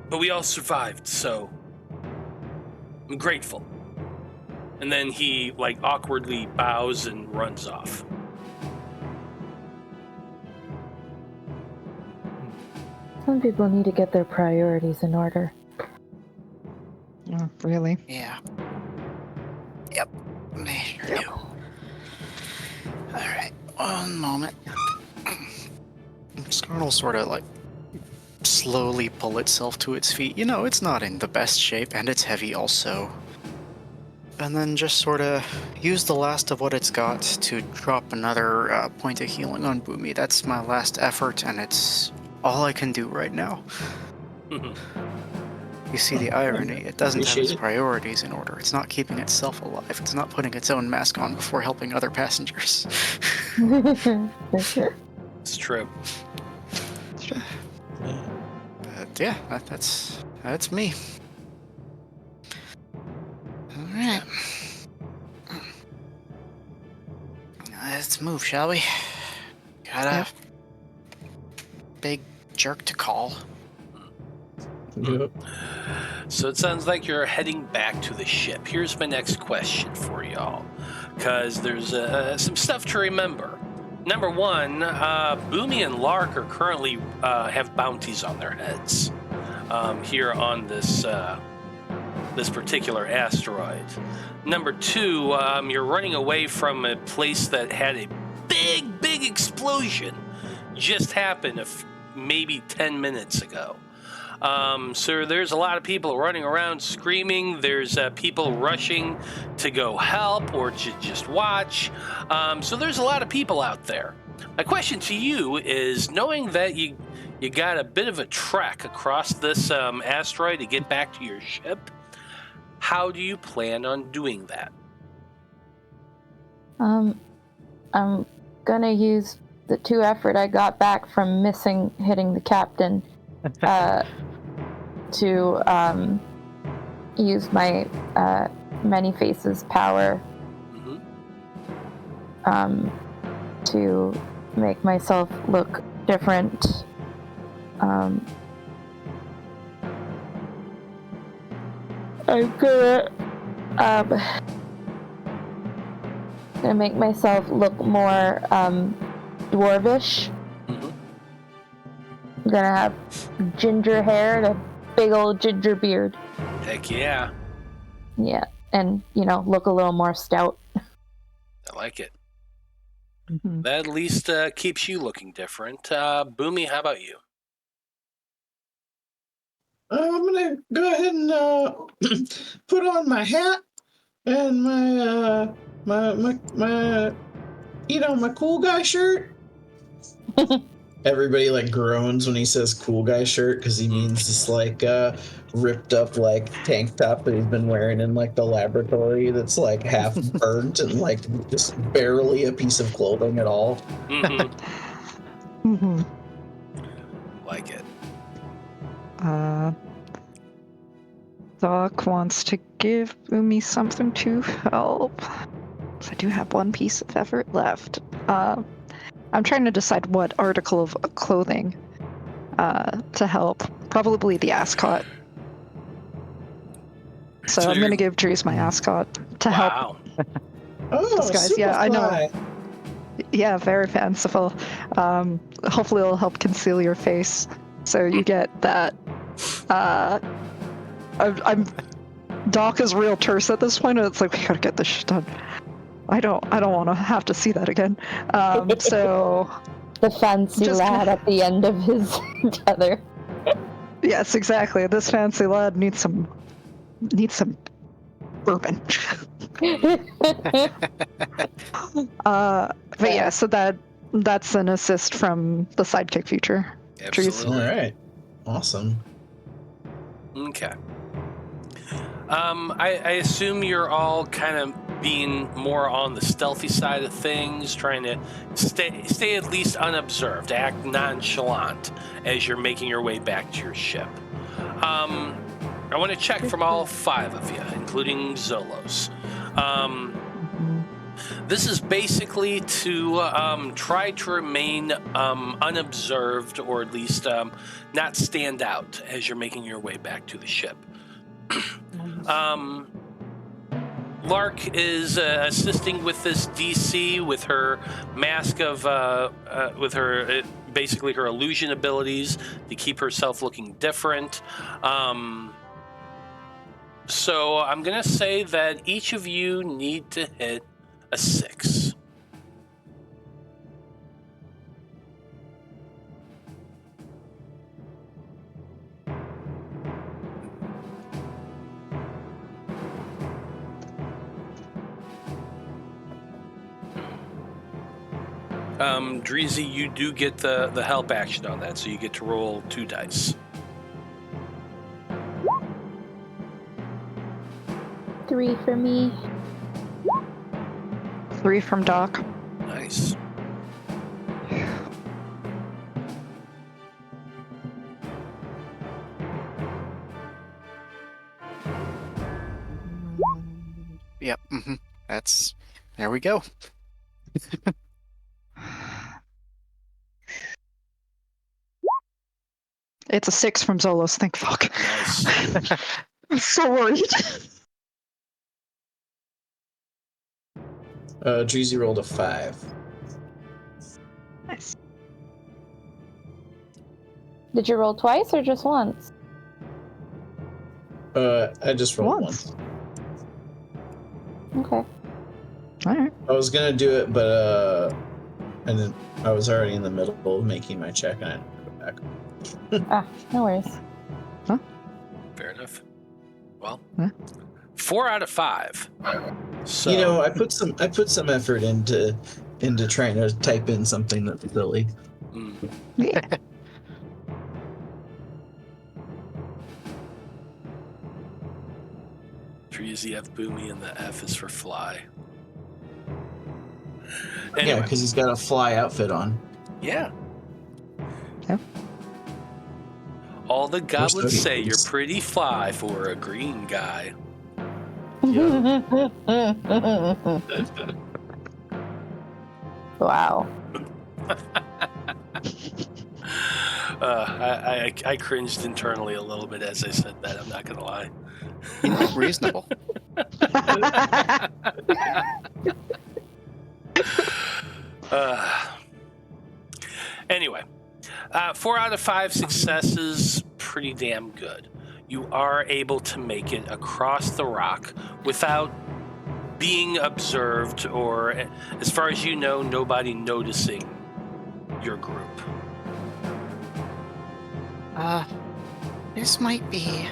But we all survived, so I'm grateful. And then he, awkwardly bows and runs off. Some people need to get their priorities in order. Oh, really? Yeah. Yep. They sure do. Alright, one moment. Skarn will sort of, slowly pull itself to its feet. You know, it's not in the best shape, and it's heavy also. And then just sort of use the last of what it's got to drop another point of healing on Boomy. That's my last effort, and it's all I can do right now. You see the irony. It doesn't have its priorities in order. It's not keeping itself alive. It's not putting its own mask on before helping other passengers. It's true. But yeah, that's me. Alright. Let's move, shall we? Got a big jerk to call. Yep. So it sounds like you're heading back to the ship. Here's my next question for y'all, because there's some stuff to remember. Number one, Boomy and Lark are currently have bounties on their heads here on this particular asteroid. Number two, you're running away from a place that had a big explosion just happened maybe 10 minutes ago. So there's a lot of people running around screaming. There's people rushing to go help or to just watch. So there's a lot of people out there. My question to you is, knowing that you got a bit of a trek across this asteroid to get back to your ship, how do you plan on doing that? I'm gonna use the 2 effort I got back from hitting the captain to use my Many Faces power to make myself look different. I'm gonna make myself look more dwarvish. I'm gonna have ginger hair and a big old ginger beard. Heck yeah. Yeah, and, look a little more stout. I like it. That at least keeps you looking different. Boomy, how about you? I'm gonna go ahead and put on my hat and my cool guy shirt. Everybody groans when he says cool guy shirt because he means this ripped up tank top that he's been wearing in the laboratory that's half burnt and just barely a piece of clothing at all. Like it. Doc wants to give Boomy something to help. So I do have 1 piece of effort left. I'm trying to decide what article of clothing to help. Probably the ascot. So I'm going to give Dreezy my ascot to help. Oh, disguise. Yeah, I know. Yeah, very fanciful. Hopefully it'll help conceal your face. So you get that. Doc is real terse at this point, and it's we gotta get this shit done. I don't want to have to see that again. So the fancy lad at the end of his tether. Yes, exactly. This fancy lad needs some bourbon. But yeah, so that's an assist from the sidekick feature. Absolutely. All right. Awesome. Okay. I assume you're all kind of being more on the stealthy side of things, trying to stay at least unobserved, act nonchalant as you're making your way back to your ship. I want to check from all 5 of you, including Zolos. This is basically to try to remain unobserved, or at least not stand out as you're making your way back to the ship. Lark is assisting with this DC with her mask of, with her, basically her illusion abilities to keep herself looking different. So I'm going to say that each of you need to hit a 6. Dreezy, you do get the help action on that, so you get to roll 2 dice. 3 for me. 3 from Doc. Nice. Yep. That's. There we go. It's a 6 from Zolos, thank fuck. Nice. I'm so worried. Dreezy rolled a 5. Nice. Did you roll twice or just once? I just rolled Once. Okay. Alright. I was gonna do it, but and then I was already in the middle of making my check, and I had to go back. No worries. Fair enough. Well, Huh? 4 out of 5. So You know, I put some effort into trying to type in something that's silly. Yeah. Dreezy F Boomy, and the F is for fly. Yeah, Anyway, because he's got a fly outfit on. yeah. Yep. All the goblins so say he you're is. pretty fly for a green guy. Wow. I cringed internally a little bit as I said that. I'm not gonna lie. Reasonable. Anyway, 4 out of 5 successes, pretty damn good. You are able to make it across the rock without being observed, or, as far as you know, nobody noticing your group. This might be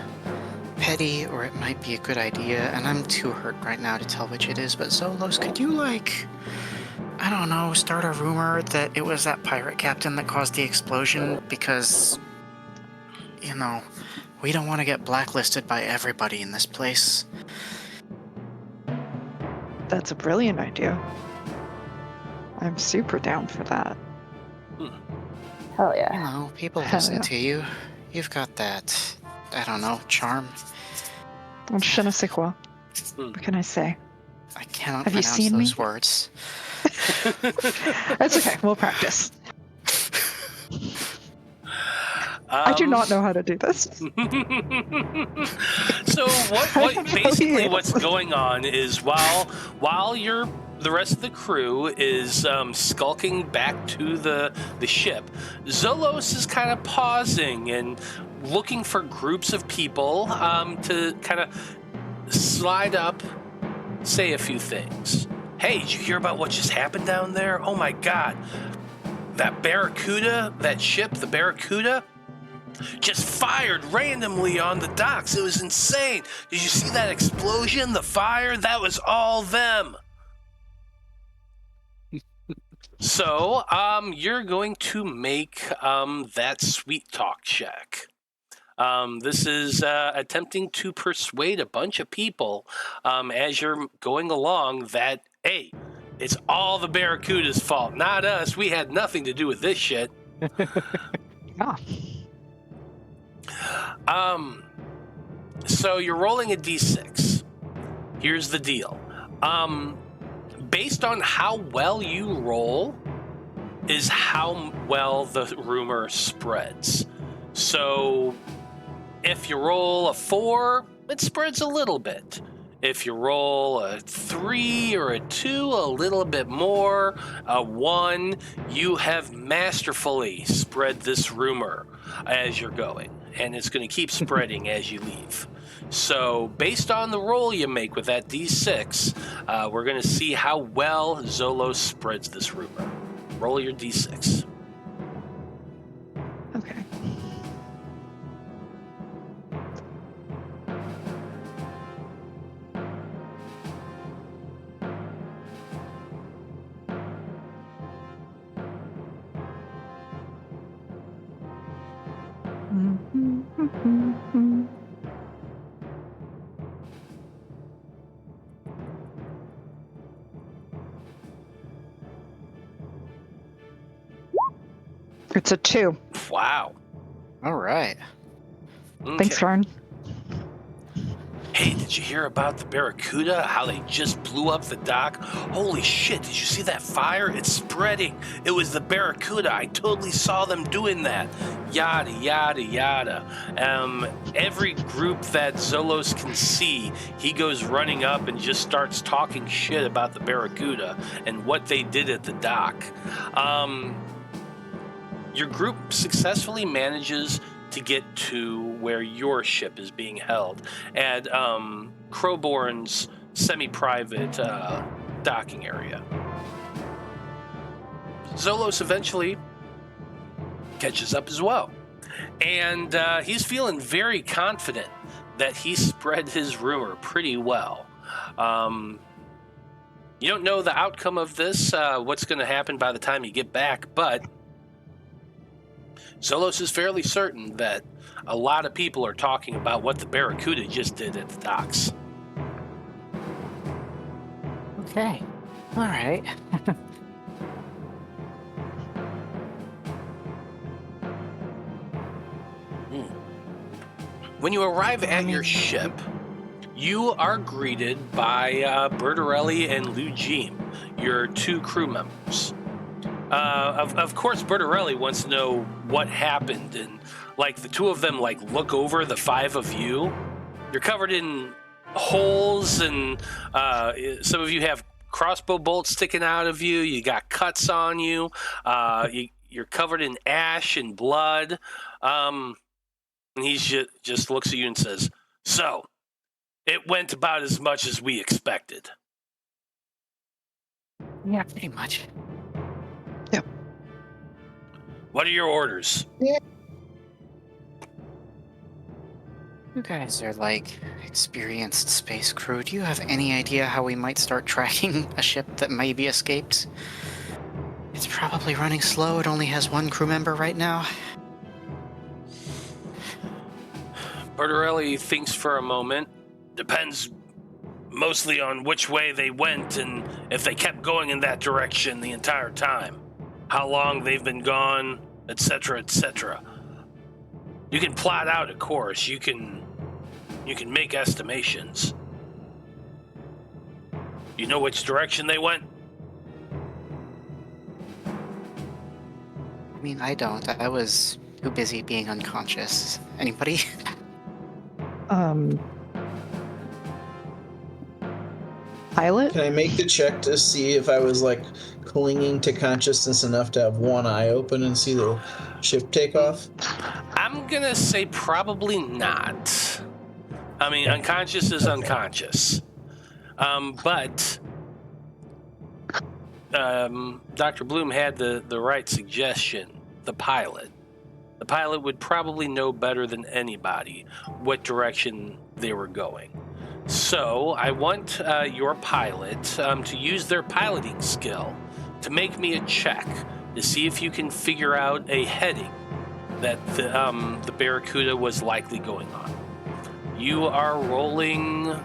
petty, or it might be a good idea, and I'm too hurt right now to tell which it is, but Zolos, could you, I don't know, start a rumor that it was that pirate captain that caused the explosion? Because, we don't want to get blacklisted by everybody in this place. That's a brilliant idea. I'm super down for that. Hell yeah. People Hell listen yeah. to you. You've got that, I don't know, charm. Je ne sais quoi. What can I say? I cannot Have you pronounce seen those me? words. It's okay, we'll practice. I do not know how to do this. So basically what's going on is while the rest of the crew is skulking back to the ship, Zolos is kind of pausing and looking for groups of people to kind of slide up, say a few things. Hey, did you hear about what just happened down there? Oh my god. That Barricuda, that ship, the Barricuda, just fired randomly on the docks. It was insane. Did you see that explosion, the fire? That was all them. So, you're going to make that sweet talk check. This is attempting to persuade a bunch of people as you're going along that, hey, it's all the Barracuda's fault, not us. We had nothing to do with this shit. Yeah. So you're rolling a d6. Here's the deal. Based on how well you roll is how well the rumor spreads. So if you roll a 4, it spreads a little bit. If you roll a 3 or a 2, a little bit more. A 1, you have masterfully spread this rumor as you're going. And it's going to keep spreading as you leave. So based on the roll you make with that d6, we're going to see how well Zolos spreads this rumor. Roll your d6. Okay. It's a 2. Wow. All right. Thanks, Okay. Skarn. Hey, did you hear about the Barricuda? How they just blew up the dock? Holy shit, did you see that fire? It's spreading. It was the Barricuda. I totally saw them doing that. Yada, yada, yada. Every group that Zolos can see, he goes running up and just starts talking shit about the Barricuda and what they did at the dock. Your group successfully manages to get to where your ship is being held at Crowborn's semi-private docking area. Zolos eventually catches up as well, and he's feeling very confident that he spread his rumor pretty well. You don't know the outcome of this, what's going to happen by the time you get back, but Zolos is fairly certain that a lot of people are talking about what the Barricuda just did at the docks. Okay. All right. When you arrive at your ship, you are greeted by Bertarelli and Lugim, your 2 crew members. Of course, Bertarelli wants to know what happened, and like the 2 of them look over the 5 of you. You're covered in holes, and some of you have crossbow bolts sticking out of you. You got cuts on you. You're covered in ash and blood. And he just looks at you and says, "So, it went about as much as we expected." Yeah, pretty much. What are your orders? You guys are experienced space crew. Do you have any idea how we might start tracking a ship that maybe escaped? It's probably running slow. It only has 1 crew member right now. Bertarelli thinks for a moment. Depends mostly on which way they went and if they kept going in that direction the entire time. How long they've been gone, etc., etc. You can plot out a course. You can make estimations. You know which direction they went? I mean, I don't. I was too busy being unconscious. Anybody? Pilot? Can I make the check to see if I was clinging to consciousness enough to have one eye open and see the ship take off? I'm gonna say probably not. I mean, unconscious is unconscious. But Dr. Bloom had the right suggestion. The pilot. The pilot would probably know better than anybody what direction they were going. So I want your pilot to use their piloting skill to make me a check to see if you can figure out a heading that the Barricuda was likely going on. You are rolling.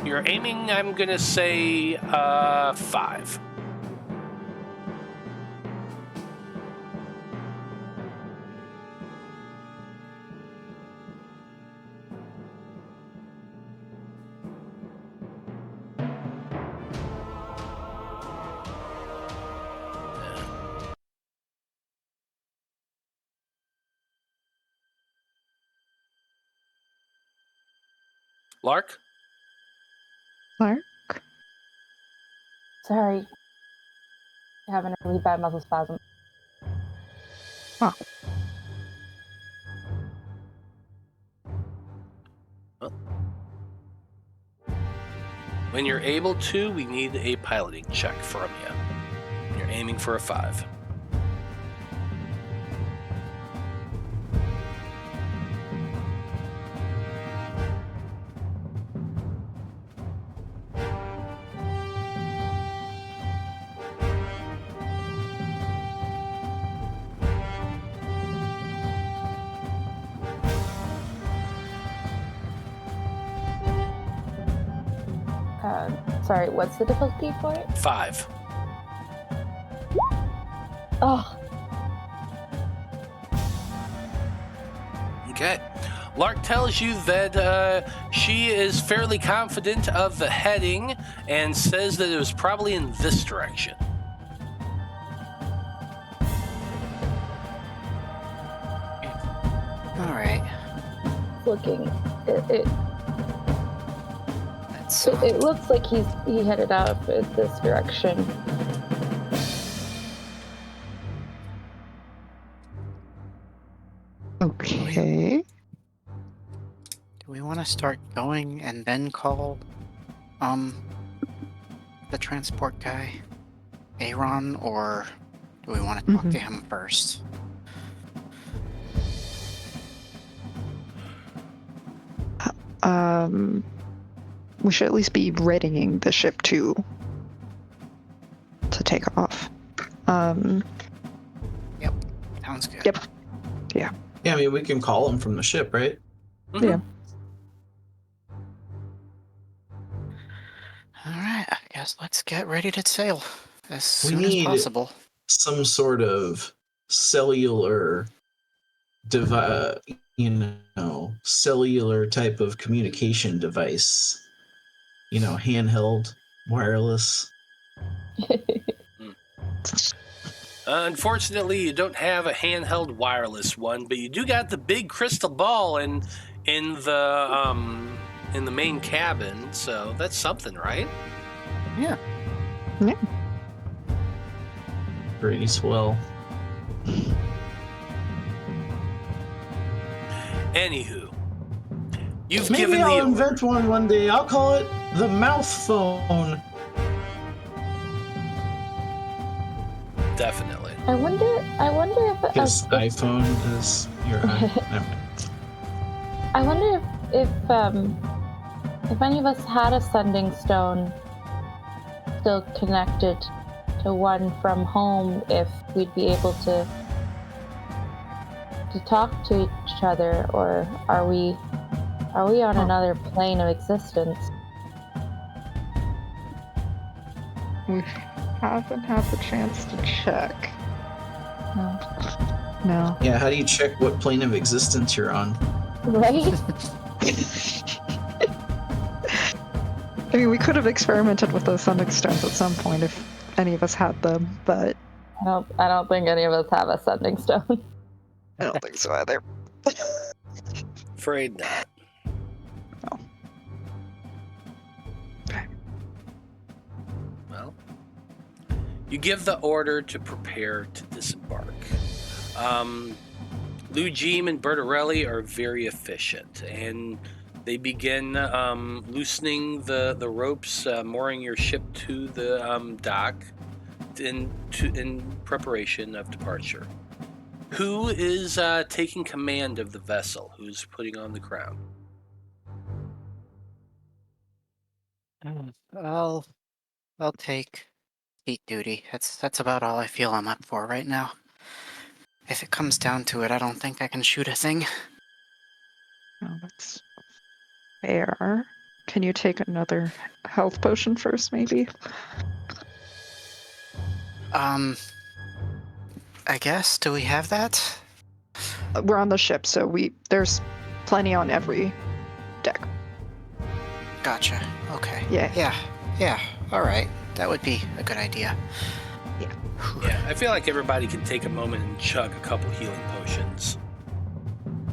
You're aiming, I'm going to say, 5. Lark? Lark? Sorry. Having a really bad muscle spasm. Oh. When you're able to, we need a piloting check from you. You're aiming for a 5. Sorry, what's the difficulty for it? 5. Oh, Okay. Lark tells you that she is fairly confident of the heading and says that it was probably in this direction. All right. looking. It That's it looks like he headed out in this direction. Okay. Do we want to start going and then call the transport guy, Aaron, or do we want to talk to him first? We should at least be readying the ship to take off. Yep, sounds good. Yep. Yeah, I mean, we can call him from the ship, right? Mm-hmm. Yeah. All right, I guess let's get ready to sail as We soon as need- possible. Some sort of cellular cellular type of communication device. Handheld, wireless. Unfortunately, you don't have a handheld wireless one, but you do got the big crystal ball in the main cabin, so that's something, right? Yeah. Pretty swell. Anywho, you've Maybe given I'll the invent one day. I'll call it the mouth phone. Definitely. I wonder if Because iPhone is your iPhone. I wonder if any of us had a sending stone still connected to one from home, if we'd be able to talk to each other, or are we on another plane of existence? We haven't had the chance to check. No. Yeah, how do you check what plane of existence you're on? Right? I mean, we could have experimented with those sending stones at some point if any of us had them, but I don't think any of us have a sending stone. I don't think so either. Afraid not. No. Okay. Well, you give the order to prepare to disembark. Lugim and Bertarelli are very efficient, and they begin loosening the ropes, mooring your ship to the dock in preparation of departure. Who is taking command of the vessel? Who's putting on the crown? I'll take seat duty. That's about all I feel I'm up for right now. If it comes down to it, I don't think I can shoot a thing. Oh, that's fair. Can you take another health potion first, maybe? I guess. Do we have that? We're on the ship, so there's plenty on every deck. Gotcha. Okay. Yeah. Yeah. All right. That would be a good idea. Yeah. Yeah, I feel like everybody can take a moment and chug a couple healing potions.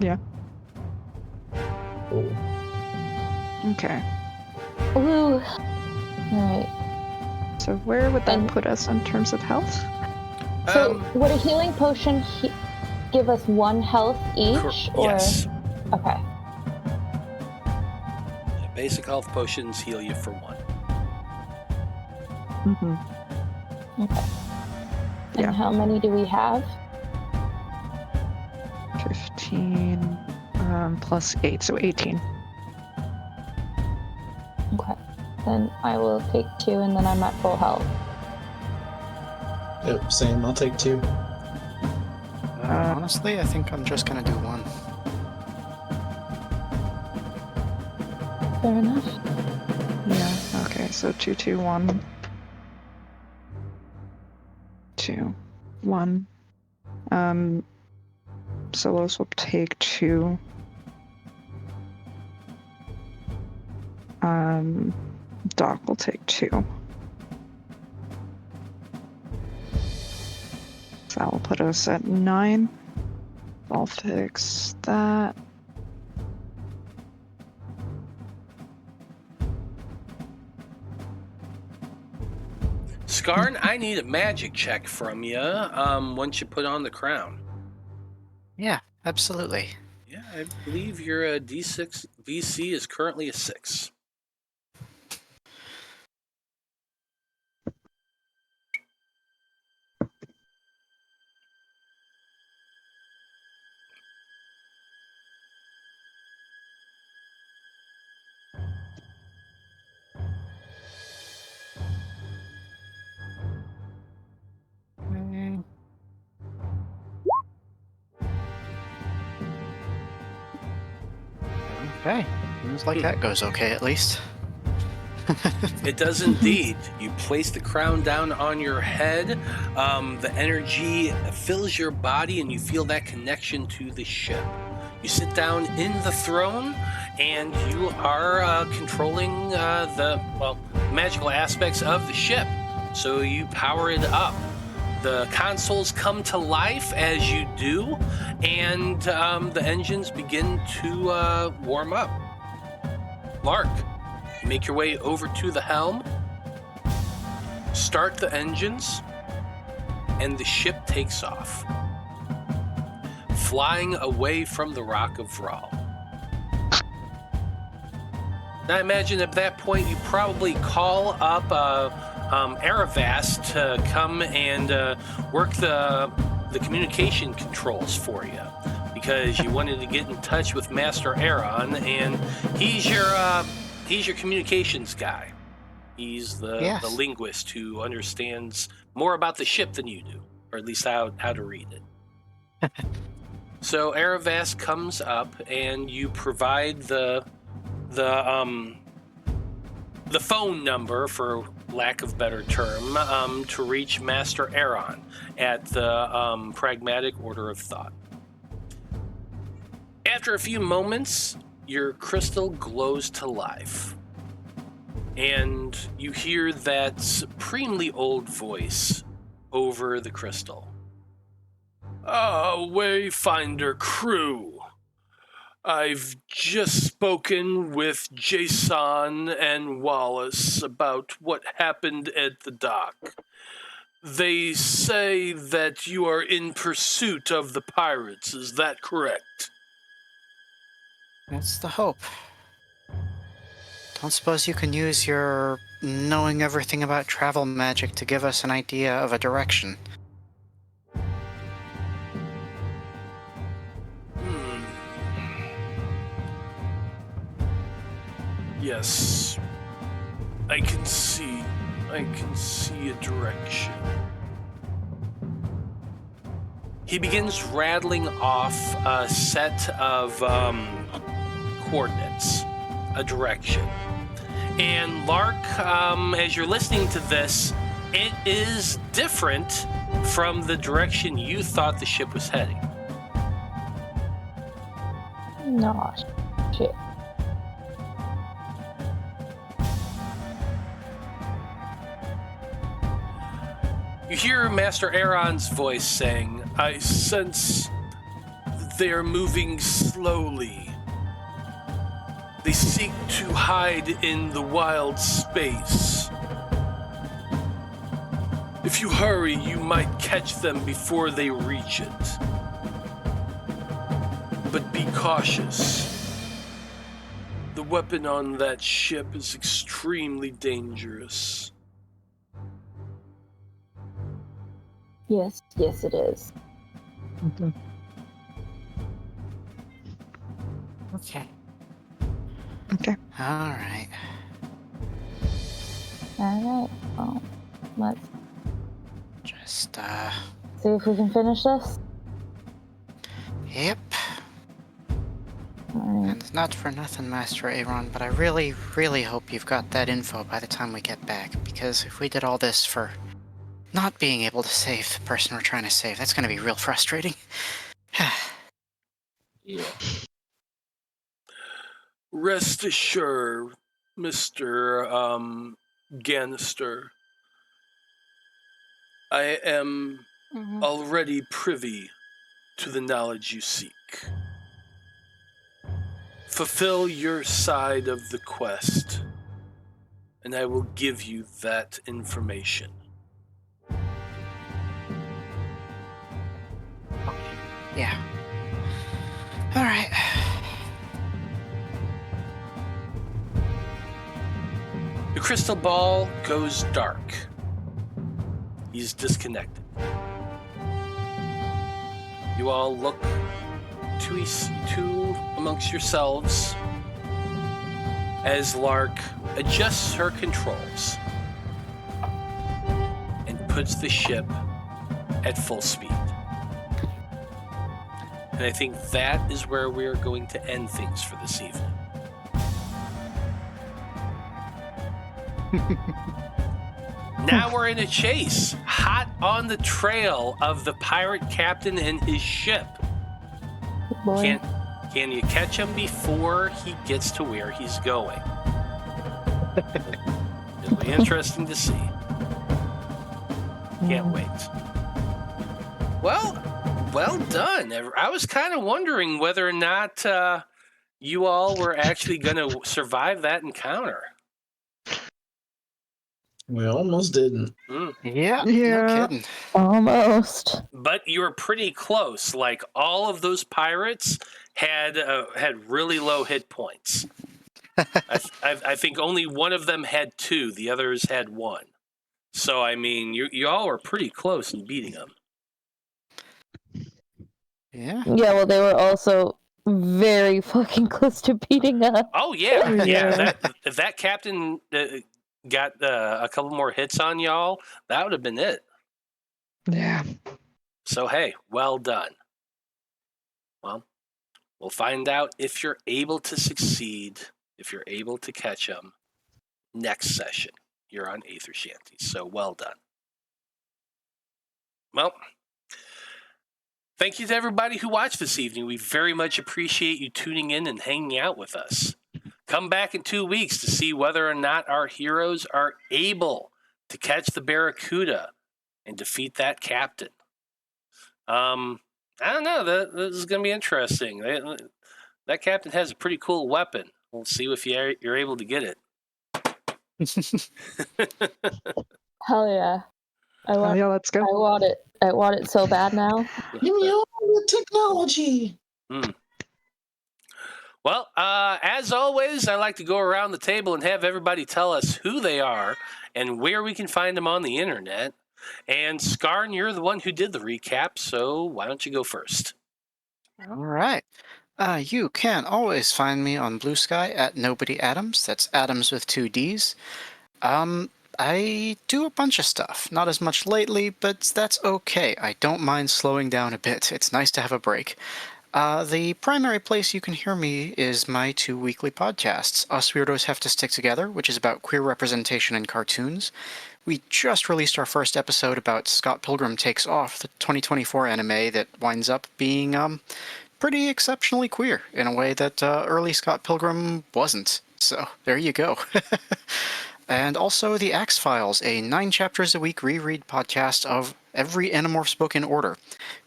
Yeah. Oh. Okay. Woo. Alright. So where would that And- put us in terms of health? So would a healing potion give us 1 health each? Or... Yes. Okay. Basic health potions heal you for 1. Mm-hmm. Okay. And Yeah. how many do we have? 15 plus 8, so 18. Okay. Then I will take 2 and then I'm at full health. Yep, same. I'll take 2. Honestly, I think I'm just gonna do 1. Fair enough. Yeah, okay, so 2, 2, 1. 2, 1. Zolos will take 2. Doc will take 2. So that will put us at 9. I'll fix that. Skarn, I need a magic check from you once you put on the crown. Yeah, absolutely. Yeah, I believe your D6 DC is currently a 6. Okay. Seems like that goes okay, at least. It does indeed. You place the crown down on your head. The energy fills your body, and you feel that connection to the ship. You sit down in the throne, and you are controlling the magical aspects of the ship. So you power it up. The consoles come to life as you do, and the engines begin to warm up. Lark, you make your way over to the helm, start the engines, and the ship takes off, flying away from the Rock of Vral. Now I imagine at that point you probably call up Eravast to come and work the communication controls for you, because you wanted to get in touch with Master Aaron, and he's your communications guy. He's the linguist who understands more about the ship than you do, or at least how to read it. So Eravast comes up, and you provide the phone number, for lack of better term, to reach Master Aaron at the Pragmatic Order of Thought. After a few moments, your crystal glows to life, and you hear that supremely old voice over the crystal. Wayfinder crew. I've just spoken with Jason and Wallace about what happened at the dock. They say that you are in pursuit of the pirates. Is that correct? That's the hope. Don't suppose you can use your knowing everything about travel magic to give us an idea of a direction? Yes, I can see a direction. He begins rattling off a set of coordinates, a direction. And Lark, as you're listening to this, it is different from the direction you thought the ship was heading. No, shit. You hear Master Aaron's voice saying, I sense that they are moving slowly. They seek to hide in the wild space. If you hurry, you might catch them before they reach it. But be cautious. The weapon on that ship is extremely dangerous. Yes, it is. Okay. Okay. All right. Alright, well, let's Just, see if we can finish this. yep. Alright. And not for nothing, Master Aaron, but I really, really hope you've got that info by the time we get back, because if we did all this for not being able to save the person we're trying to save, that's going to be real frustrating. Yeah. Rest assured, Mr. Ganister, I am already privy to the knowledge you seek. Fulfill your side of the quest, and I will give you that information. Yeah. All right. The crystal ball goes dark. He's disconnected. You all look to amongst yourselves as Lark adjusts her controls and puts the ship at full speed. And I think that is where we're going to end things for this evening. Now we're in a chase, hot on the trail of the pirate captain and his ship. Boy. Can you catch him before he gets to where he's going? It'll be interesting to see. Can't wait. Well done. I was kind of wondering whether or not you all were actually going to survive that encounter. We almost didn't. Yeah, Yeah. no kidding. Almost. But you were pretty close. Like, all of those pirates had really low hit points. I think only one of them had 2. The others had 1. So, I mean, you all were pretty close in beating them. Yeah. Yeah, well, they were also very fucking close to beating us. Oh, yeah. Yeah. Yeah. If that captain got a couple more hits on y'all, that would have been it. Yeah. So, hey, well done. Well, we'll find out if you're able to succeed, if you're able to catch them next session here on Æther-Shanties. So, well done. Well, thank you to everybody who watched this evening. We very much appreciate you tuning in and hanging out with us. Come back in 2 weeks to see whether or not our heroes are able to catch the Barricuda and defeat that captain. I don't know. This is going to be interesting. That captain has a pretty cool weapon. We'll see if you're able to get it. Hell yeah. Oh, yeah, let's go. I want it. I want it so bad now. Give me all the technology. Well, as always, I like to go around the table and have everybody tell us who they are and where we can find them on the internet. And Skarn, you're the one who did the recap, so why don't you go first? All right. You can always find me on Blue Sky at Nobody Adams. That's Adams with 2 Ds. I do a bunch of stuff. Not as much lately, but that's okay. I don't mind slowing down a bit. It's nice to have a break. The primary place you can hear me is my 2 weekly podcasts. Us Weirdos Have to Stick Together, which is about queer representation in cartoons. We just released our first episode about Scott Pilgrim Takes Off, the 2024 anime that winds up being pretty exceptionally queer in a way that early Scott Pilgrim wasn't. So there you go. And also the Axe Files, a 9 chapters a week reread podcast of every Animorphs book in order.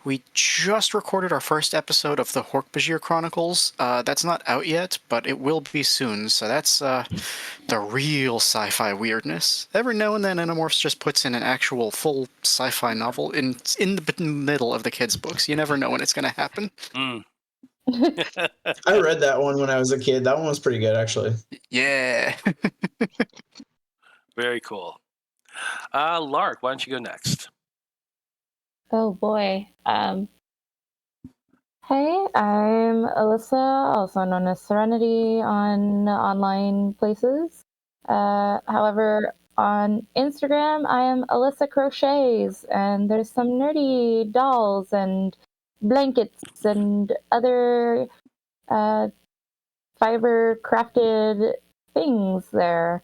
We just recorded our first episode of the Hork-Bajir Chronicles. That's not out yet, but it will be soon, so that's the real sci-fi weirdness. Every now and then Animorphs just puts in an actual full sci-fi novel in the middle of the kids' books. You never know when it's going to happen. I read that one when I was a kid. That one was pretty good, actually. Yeah. Very cool. Lark, why don't you go next? Oh boy. Hey, I'm Alyssa, also known as Serenity on online places. However, on Instagram, I am Alyssa Crochets, and there's some nerdy dolls and blankets and other fiber crafted things there.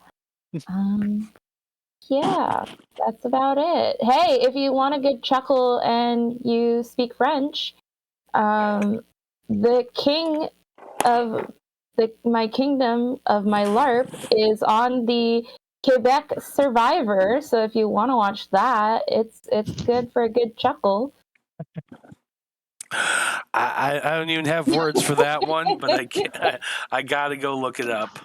Yeah, that's about it. Hey, if you want a good chuckle and you speak French, the king of my kingdom of my LARP is on the Quebec Survivor. So if you want to watch that, it's good for a good chuckle. I don't even have words for that one, but I gotta go look it up.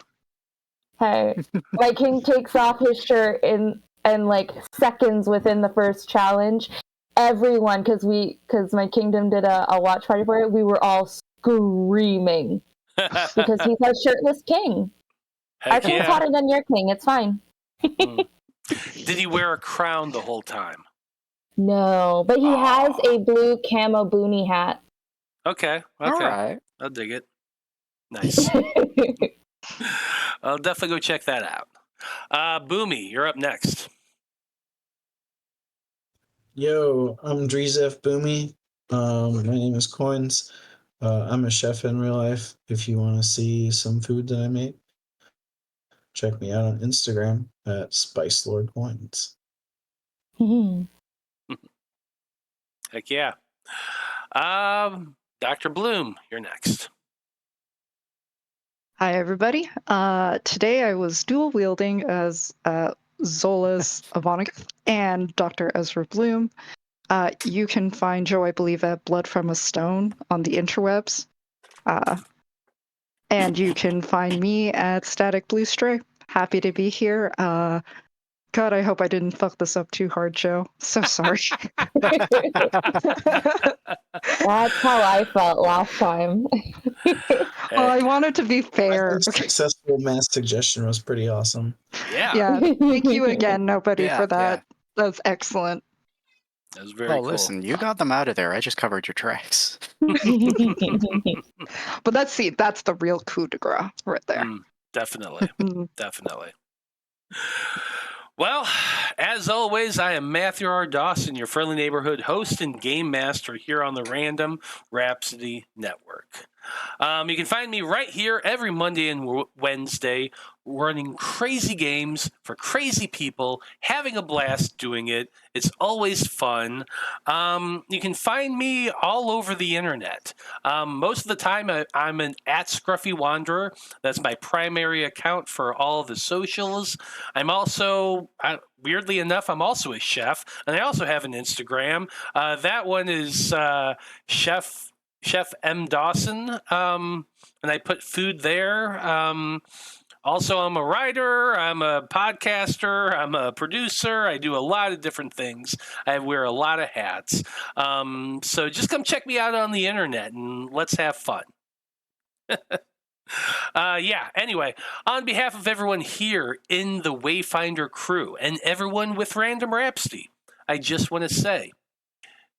Hey, my king takes off his shirt in like seconds within the first challenge. Everyone, because my kingdom did a watch party for it, we were all screaming because he's our shirtless king. Our king's hotter than your king. It's fine. Did he wear a crown the whole time? No, but he has a blue camo boonie hat. Okay. All right. I'll dig it. Nice. I'll definitely go check that out. Boomy, you're up next. Yo, I'm Dreezy Boomy. My name is KOINES. I'm a chef in real life. If you want to see some food that I make, check me out on Instagram at SpiceLordCoins. Heck yeah. Dr. Bloom, you're next. Hi, everybody. Today I was dual wielding as Zolos Vohnagath and Dr. Ezra Bloom. You can find Joe, I believe, at Blood from a Stone on the interwebs. And you can find me at Static Blue Stray. Happy to be here. God, I hope I didn't fuck this up too hard, Joe. So sorry. That's how I felt last time. Well, I wanted to be fair. Successful mass suggestion was pretty awesome. Yeah. Thank you again, nobody, for that. Yeah. That's excellent. That was very cool. Listen, you got them out of there. I just covered your tracks. But that's the real coup de grace right there. Definitely. Definitely. Well, as always, I am Matthew R. Dawson, your friendly neighborhood host and game master here on the Random Rhapsody Network. You can find me right here every Monday and Wednesday running crazy games for crazy people, having a blast doing it. It's always fun. You can find me all over the internet. Most of the time, I'm an @ScruffyWanderer. That's my primary account for all of the socials. I'm also, weirdly enough, I'm also a chef, and I also have an Instagram. That one is Chef M. Dawson, and I put food there. Also, I'm a writer, I'm a podcaster, I'm a producer. I do a lot of different things. I wear a lot of hats. So just come check me out on the internet and let's have fun. Anyway, on behalf of everyone here in the Wayfinder crew and everyone with Random Rhapsody, I just want to say,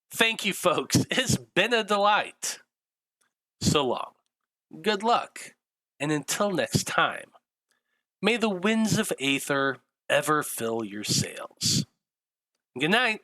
thank you, folks. It's been a delight. So long. Good luck. And until next time, may the winds of Æther ever fill your sails. Good night.